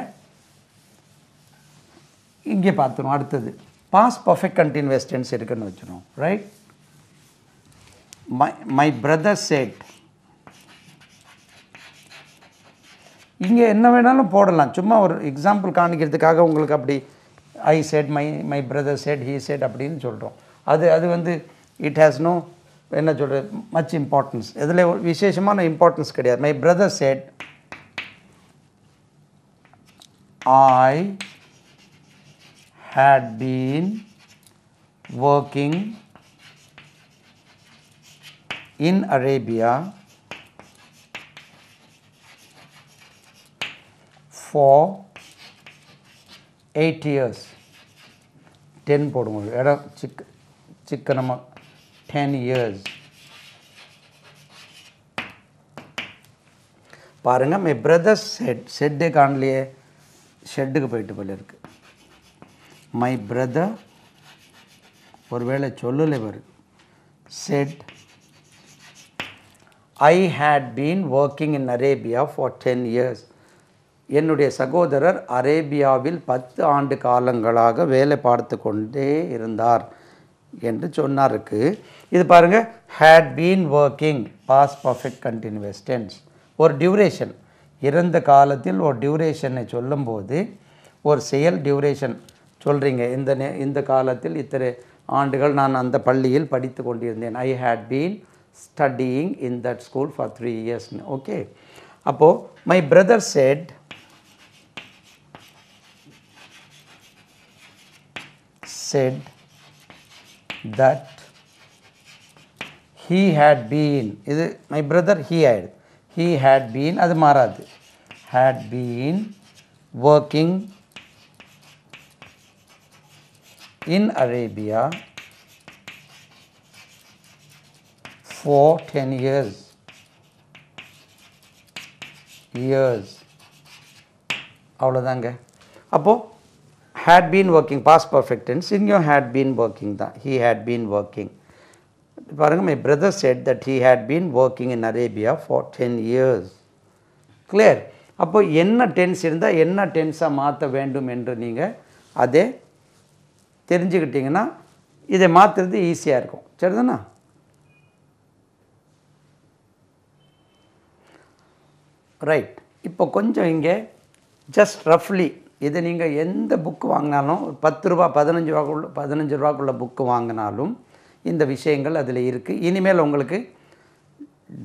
இங்கே பார்த்துரும். அடுத்தது பாஸ்ட் பர்ஃபெக்ட் கண்டினியூஸ் டென்ஸ் இருக்குன்னு வச்சுருவோம். Right, my brother set. இங்கே என்ன வேணாலும் போடலாம். சும்மா ஒரு எக்ஸாம்பிள் காணிக்கிறதுக்காக உங்களுக்கு அப்படி ஐ set, my brother set, he set அப்படின்னு சொல்கிறோம். அது வந்து இட் ஹேஸ் நோ என்ன சொல்கிறது மச் இம்பார்ட்டன்ஸ். இதில் விசேஷமான இம்பார்ட்டன்ஸ் கிடையாது. My brother set I had been working in Arabia for 8 years. 10 போடுவோம். இடம் சிக்கனமாக 10 years. பாருங்கள், மை பிரதர் செட்டு காணலையே, ஷெட்டுக்கு போயிட்டு போல இருக்கு. மை பிரதர் ஒருவேளை சொல்லலை வரும். Said I had been working in Arabia for 10 years. என்னுடைய சகோதரர் அரேபியாவில் 10 ஆண்டு காலங்களாக வேலை பார்த்து கொண்டே இருந்தார் என்று சொன்னாருக்கு. இது பாருங்கள், had been working past perfect continuous tense. ஒரு டியூரேஷன், இறந்த காலத்தில் ஒரு டியூரேஷனை சொல்லும்போது ஒரு செயல் டியூரேஷன் சொல்கிறீங்க. இந்த காலத்தில் இத்தனை ஆண்டுகள் நான் அந்த பள்ளியில் படித்து கொண்டிருந்தேன். I had been studying in that school for 3 years. Okay, அப்போது my brother said that he had been, இது my brother he had been, அது மாறாது, had been working in Arabia for 10 years. அவ்வளோதாங்க. அப்போது had been working past perfect tense, இங்கேயும் had been working தான். he had been working. பாருங்கள், my brother said that he had been working in Arabia for 10 years. clear? அப்போ என்ன tense இருந்தால் என்ன டென்ஸாக மாற்ற வேண்டும் என்று நீங்கள் அதே தெரிஞ்சுக்கிட்டிங்கன்னா இதை மாற்றுறது ஈஸியாக இருக்கும். சரிதானா? ரைட், இப்போ கொஞ்சம் இங்கே ஜஸ்ட் ரஃப்லி இதை நீங்கள் எந்த புக்கு வாங்கினாலும் 10 ரூபா 15 ரூபாக்குள்ள புக்கு வாங்கினாலும் இந்த விஷயங்கள் அதில் இருக்குது. இனிமேல் உங்களுக்கு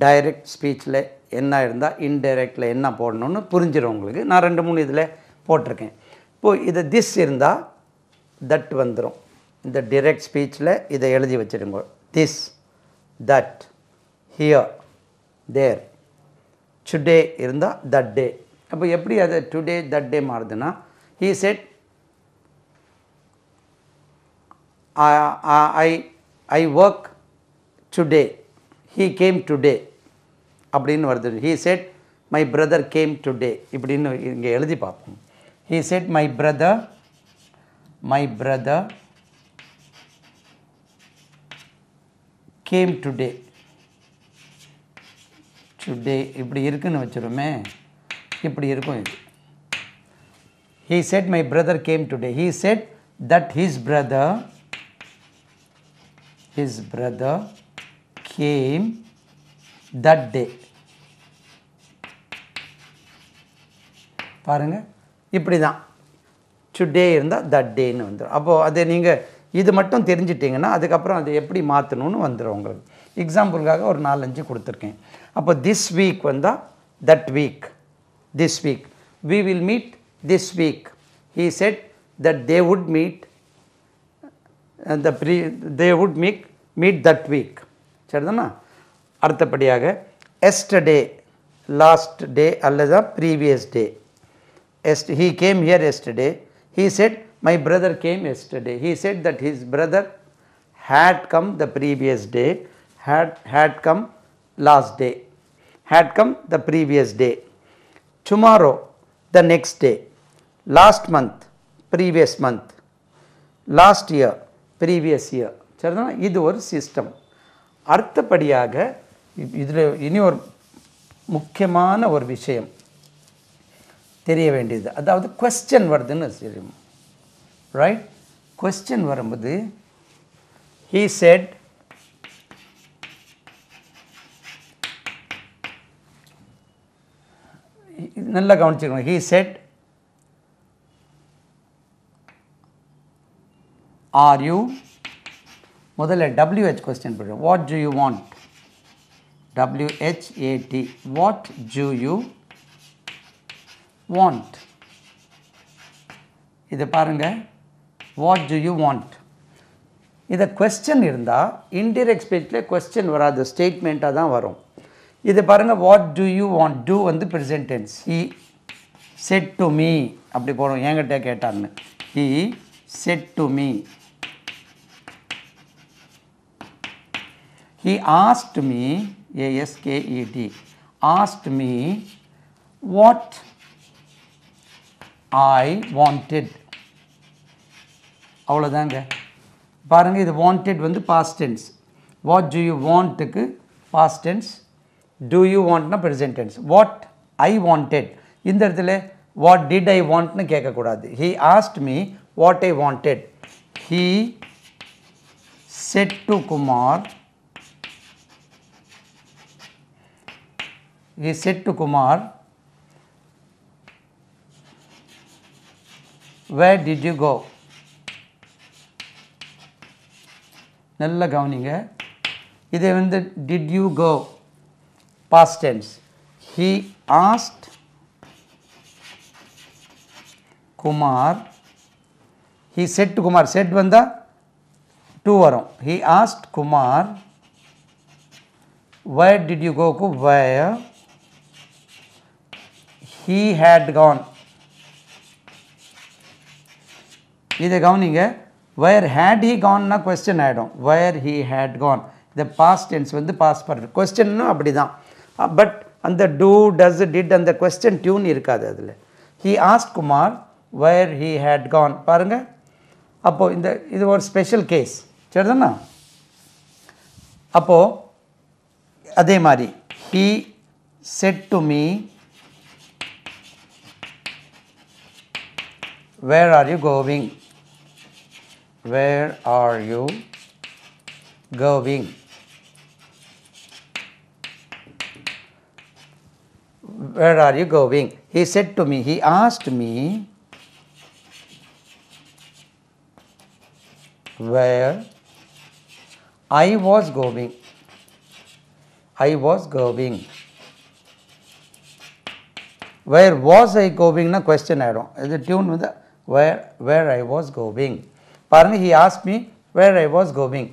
டைரக்ட் ஸ்பீச்சில் என்ன இருந்தால் இன்டைரக்டில் என்ன போடணுன்னு புரிஞ்சிடும் உங்களுக்கு. நான் 2-3 இதில் போட்டிருக்கேன். இப்போது இது திஸ் இருந்தால் தட் வந்துடும். இந்த டைரக்ட் ஸ்பீச்சில் இதை எழுதி வச்சுருங்க. This, that, here, there. Today இருந்தால் தட் டே. அப்போ எப்படி அது டுடே தட் டே மாறுதுன்னா, he said I work today, he came today அப்படின்னு வருது. he said my brother came today இப்படின்னு இங்கே எழுதி பார்ப்போம். he said my brother came today இப்படி இருக்குன்னு வச்சுருமே, இப்படி இருக்கும் இது. he said my brother came today. he said that his brother came that day. பாருங்க, இப்படி தான் டுடே இருந்தால் தட் டேன்னு வந்துடும். அப்போது அதை நீங்கள் இது மட்டும் தெரிஞ்சிட்டிங்கன்னா அதுக்கப்புறம் அதை எப்படி மாற்றணும்னு வந்துடும் உங்களுக்கு. எக்ஸாம்பிளுக்காக ஒரு 4-5 கொடுத்துருக்கேன். அப்போ திஸ் வீக் வந்தால் that week. this week we will meet this week. he said that they would meet meet that week. சரிதானா? அடுத்தபடியாக yesterday, last day அல்லது previous day. he came here yesterday. he said my brother came yesterday. he said that his brother had come the previous day, had come last day, had come the previous day. tomorrow, the next day. last month, previous month, last year, previous year. சரிதான், இது ஒரு system. அடுத்தபடியாக இதில் இனி ஒரு முக்கியமான ஒரு விஷயம் தெரிய வேண்டியது, அதாவது கொஸ்டின் வருதுன்னு தெரியும். ரைட், கொஸ்டின் வரும்போது he said, நல்லா கவனிச்சுக்கணும், he said, are you, முதல்ல WH கொஸ்டின் பண்ணுறோம். what do you want, WHAT, what do you want. இதை பாருங்க, what do you want. இதை கொஸ்டின் இருந்தால் இன்டைரக்ட் ஸ்பீச்சில் கொஸ்டின் வராது, ஸ்டேட்மெண்ட்டாக தான் வரும். இது பாருங்கள், what do you want, do வந்து present tense. He said to me அப்படி போடும், என்கிட்ட கேட்டான்னு. He said to me. He asked me, ASKED, asked me what I wanted. அவ்வளோதாங்க. பாருங்கள், இது வாண்டட் வந்து past tense. What do you வாண்ட்டுக்கு past tense, do you want present tense. what I wanted, இந்த இடத்துல what did I want னு கேட்கக்கூடாது. he asked me what I wanted. he said to Kumar, he said to Kumar, where did you go. நல்ல கவனிங்க, இதை வந்து did you go past tense. he asked Kumar, he said to Kumar, said வந்தா to வரும். he asked Kumar where did you go, where he had gone. இதை கவனிங்க, where had he gone னா question ஆயிடும். where he had gone, the past tense வந்து past perfect. question அப்படி தான், but அந்த டூ, டஸ், டிட் அந்த கொஸ்டின் டியூன் இருக்காது அதில். he asked Kumar where he had gone. பாருங்கள், அப்போது இது ஒரு ஸ்பெஷல் கேஸ். சரிதானா? அப்போது அதே மாதிரி he said to me where are you going, where are you going. where are you going. he said to me, he asked me where I was going, I was going. where was I going னா question ஆயிடும். இது tune வந்து where I was going. பாருங்க, he asked me where I was going.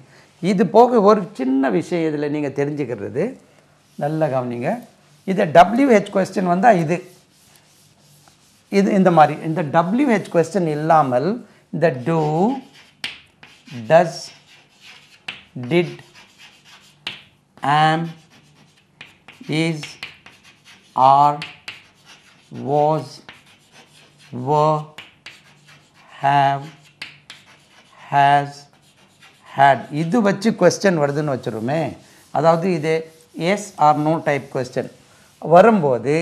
இது போக ஒரு சின்ன விஷயம் இதில் நீங்கள் தெரிஞ்சுக்கிறது, நல்லா கவனிங்க. இது WH கொஸ்டின் வந்தால் இது இந்த மாதிரி, இந்த WH கொஸ்டின் இல்லாமல் இந்த do, does, did, am, is, are, was, were, have, has, had, இது வச்சு கொஸ்டின் வருதுன்னு வச்சுருமே. அதாவது இது yes or no type question வரும்போது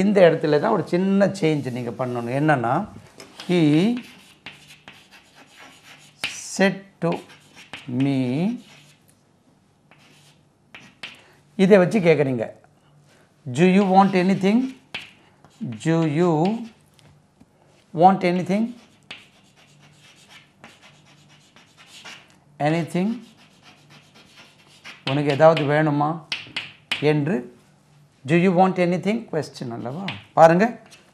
இந்த இடத்துல தான் ஒரு சின்ன சேஞ்ச் நீங்கள் பண்ணணும். என்னென்னா, he said to me, இதை வச்சு கேட்குறீங்க, do you want anything, do you want anything, anything, உனக்கு ஏதாவது வேணுமா என்று do you want anything question அல்லவா. பாருங்கள்,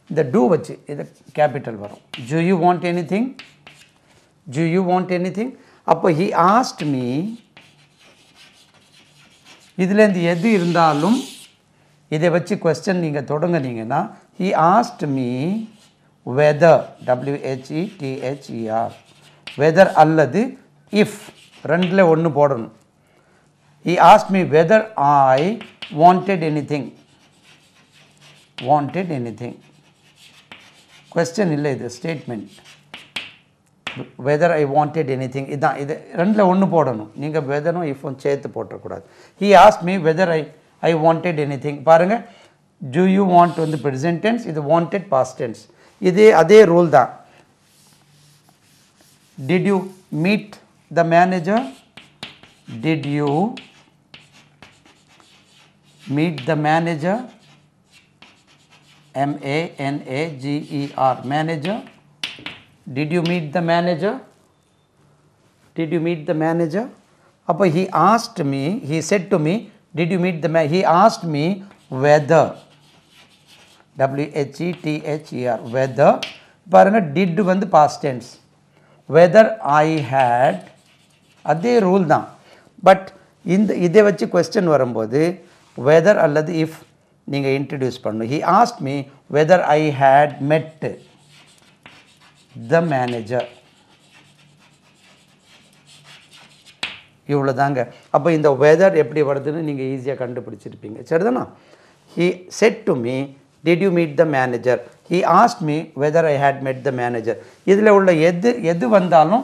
இந்த do வச்சு இது கேபிட்டல் வரும். do you want anything, do you want anything. அப்போ he asked me, இதுலேருந்து எது இருந்தாலும் இதை வச்சு கொஸ்டின் நீங்கள் தொடங்குனீங்கன்னா, he asked me whether, WHETHER, whether அல்லது if, ரெண்டில் ஒன்று போடணும். he asked me whether I wanted anything, wanted anything. question இல்லை, இது statement. whether I wanted anything. இதான் இது ரெண்டில் ஒன்று போடணும். நீங்கள் வெதரும் இஃப்பும் சேர்த்து போட்டக்கூடாது. He asked me whether I wanted anything. பாருங்கள், do you want வந்து present tense, இது wanted past tense. இது அதே ரூல் தான். Did you meet the manager? Did you meet the manager? M-A-N-A-G-E-R, manager. Did you meet the manager? Did you meet the manager? அப்போ he asked me, he said to me, did you meet the manager? He asked me whether, W-H-E-T-H-E-R, whether. பாருங்க, did வந்து past tense. Whether I had, அதே rule தான். But இதை வச்சு question வரும்போது whether அல்லது if நீங்கள் இன்ட்ரடியூஸ் பண்ணணும். He asked me whether I had met the manager. இவ்வளோ தாங்க. அப்போ இந்த வெதர் எப்படி வருதுன்னு நீங்கள் ஈஸியாக கண்டுபிடிச்சிருப்பீங்க. சரிதானா? He said to me, did you meet the manager? He asked me whether I had met the manager. இதில் உள்ள எது வந்தாலும்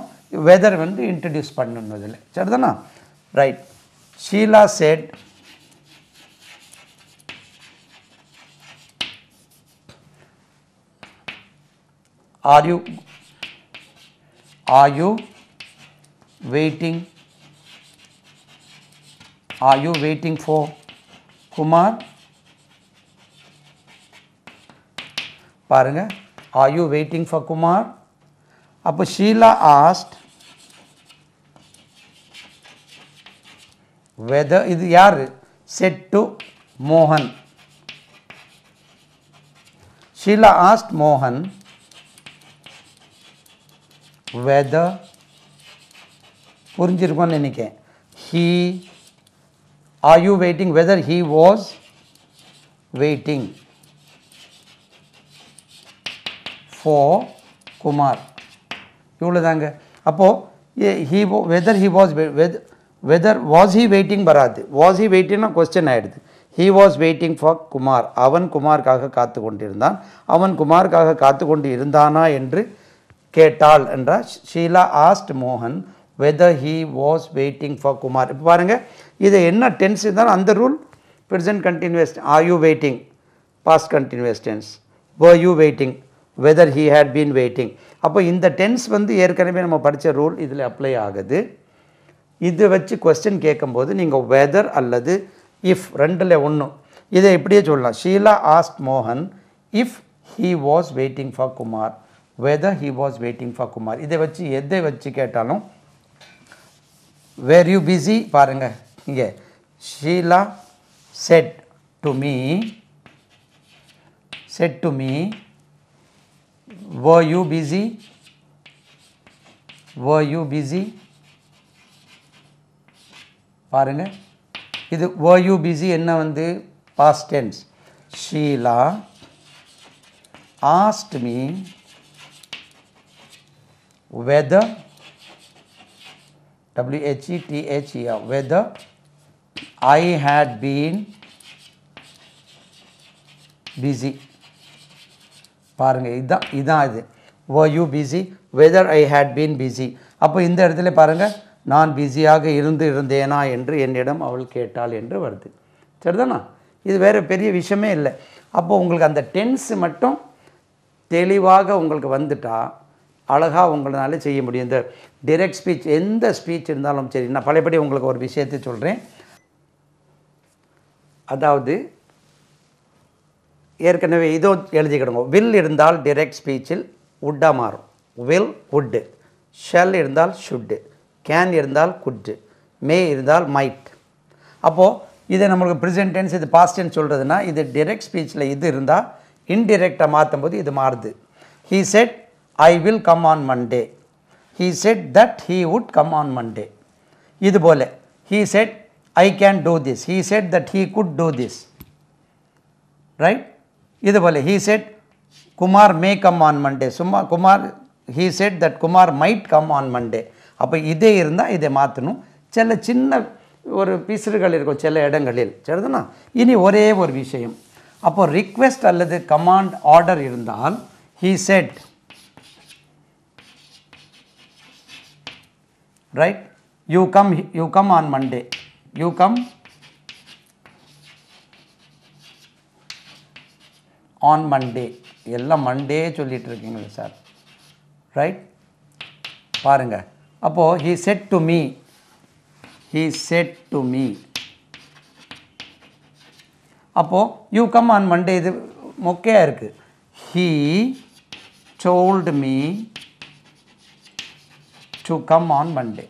வெதர் வந்து இன்ட்ரடியூஸ் பண்ணணும் இதில். சரிதானா? Right. Sheila said, Are you waiting for Kumar? பாருங்க, are you waiting for Kumar? அப்போ Sheila asked whether, இது யார்? said to Mohan. Sheila asked Mohan whether, புரிஞ்சிருக்கும்னு நினைக்கிறேன். Are you waiting? Whether he was waiting for Kumar. இவ்வளோ தாங்க. அப்போது whether was he waiting வராது. was he waiting கொஸ்டின் ஆகிடுது. he was waiting for Kumar. அவன் குமாருக்காக காத்து கொண்டிருந்தான். அவன் குமாருக்காக காத்து கொண்டு இருந்தானா என்று கேட்டாள் என்றால் ஷீலா ஆஸ்ட் மோகன் whether he was waiting for Kumar. இப்போ பாருங்கள், இது என்ன டென்ஸ் இருந்தாலும் அந்த rule present continuous. are you waiting, past continuous tense. were you waiting, whether he had been waiting. அப்போ இந்த டென்ஸ் வந்து ஏற்கனவே நம்ம படித்த ரூல் இதில் அப்ளை ஆகுது. இது வச்சு கொஸ்டின் கேட்கும்போது நீங்கள் வெதர் அல்லது இஃப் ரெண்டில் ஒன்று இதை இப்படியே சொல்லலாம். ஷீலா ஆஸ்ட் மோகன் if he was waiting for Kumar, whether he was waiting for Kumar. இதை வச்சு எதை வச்சு கேட்டாலும் were you busy, பாருங்க இங்கே Sheila said to me, were you busy, பாருங்க இது were you busy என்ன வந்து past tense. Sheila asked me whether, W-H-E-T-H-E-R, whether I had been busy. பாருங்க, இதான் இது were you busy, whether I had been busy. அப்போ இந்த இடத்துல பாருங்க, நான் பிஸியாக இருந்தேனா என்று என்னிடம் அவள் கேட்டாள் என்று வருது. சரிதானா? இது வேறு பெரிய விஷயமே இல்லை. அப்போ உங்களுக்கு அந்த டென்ஸ் மட்டும் தெளிவாக உங்களுக்கு வந்துட்டா அழகாக உங்களால் செய்ய முடியும். இந்த டைரக்ட் ஸ்பீச் எந்த ஸ்பீச் இருந்தாலும் சரி. நான் பழையபடி உங்களுக்கு ஒரு விஷயத்தை சொல்கிறேன். அதாவது ஏற்கனவே இதோ எழுதிக்கிடுங்க. வில் இருந்தால் டைரக்ட் ஸ்பீச்சில் உட்டாக மாறும். வில் உட்டு. ஷெல் இருந்தால் ஷுட்டு. கேன் இருந்தால் குட்டு. மே இருந்தால் மைட். அப்போது இதை நம்மளுக்கு ப்ரெசென்ட் டென்ஸ், இது பாஸ்ட் டென்ஸ் சொல்கிறதுனா இது டைரக்ட் ஸ்பீச்சில் இது இருந்தால் இன்டிரெக்டாக மாற்றும் போது இது மாறுது. He said I will come on Monday. He said that he would come on Monday. இது போல he said I can do this. He said that he could do this. Right? இது போல he said Kumar may come on Monday. He said that Kumar might come on Monday. அப்போ இதே இருந்தால் இதை மாற்றணும். சின்ன ஒரு பிசுறுகள் இருக்கும் சில இடங்களில். சரிதானா? இனி ஒரே ஒரு விஷயம். அப்போ ரிக்வெஸ்ட் அல்லது கமாண்ட் ஆர்டர் இருந்தால் he said right? You come on Monday. You come on Monday. எல்லாம் மண்டே சொல்லிட்டு இருக்கீங்களா சார், ரைட்? பாருங்க, அப்போது he said to me. அப்போது you come on Monday இது மொக்கையாக இருக்குது. He told me to come on Monday.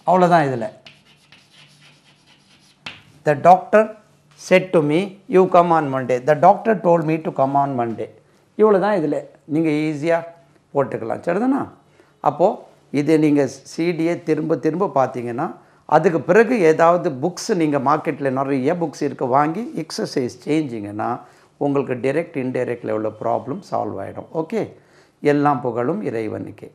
அவ்வளோதான் இதில். The doctor said to me, you come on Monday. The doctor told me to come on Monday. இவ்வளோ தான் இதில் நீங்கள் ஈஸியாக போட்டுக்கலாம். சரிதானா? அப்போது இதை நீங்கள் சிடியை திரும்ப திரும்ப பார்த்தீங்கன்னா, அதுக்கு பிறகு ஏதாவது புக்ஸ் நீங்கள் மார்க்கெட்டில் நிறைய புக்ஸ் இருக்குது, வாங்கி எக்ஸசைஸ் செஞ்சிங்கன்னா உங்களுக்கு டைரெக்ட் இன்டைரக்ட் லெவலில் ப்ராப்ளம் சால்வ் ஆகிடும். ஓகே, எல்லாம் புகழும் இறைவனுக்கே.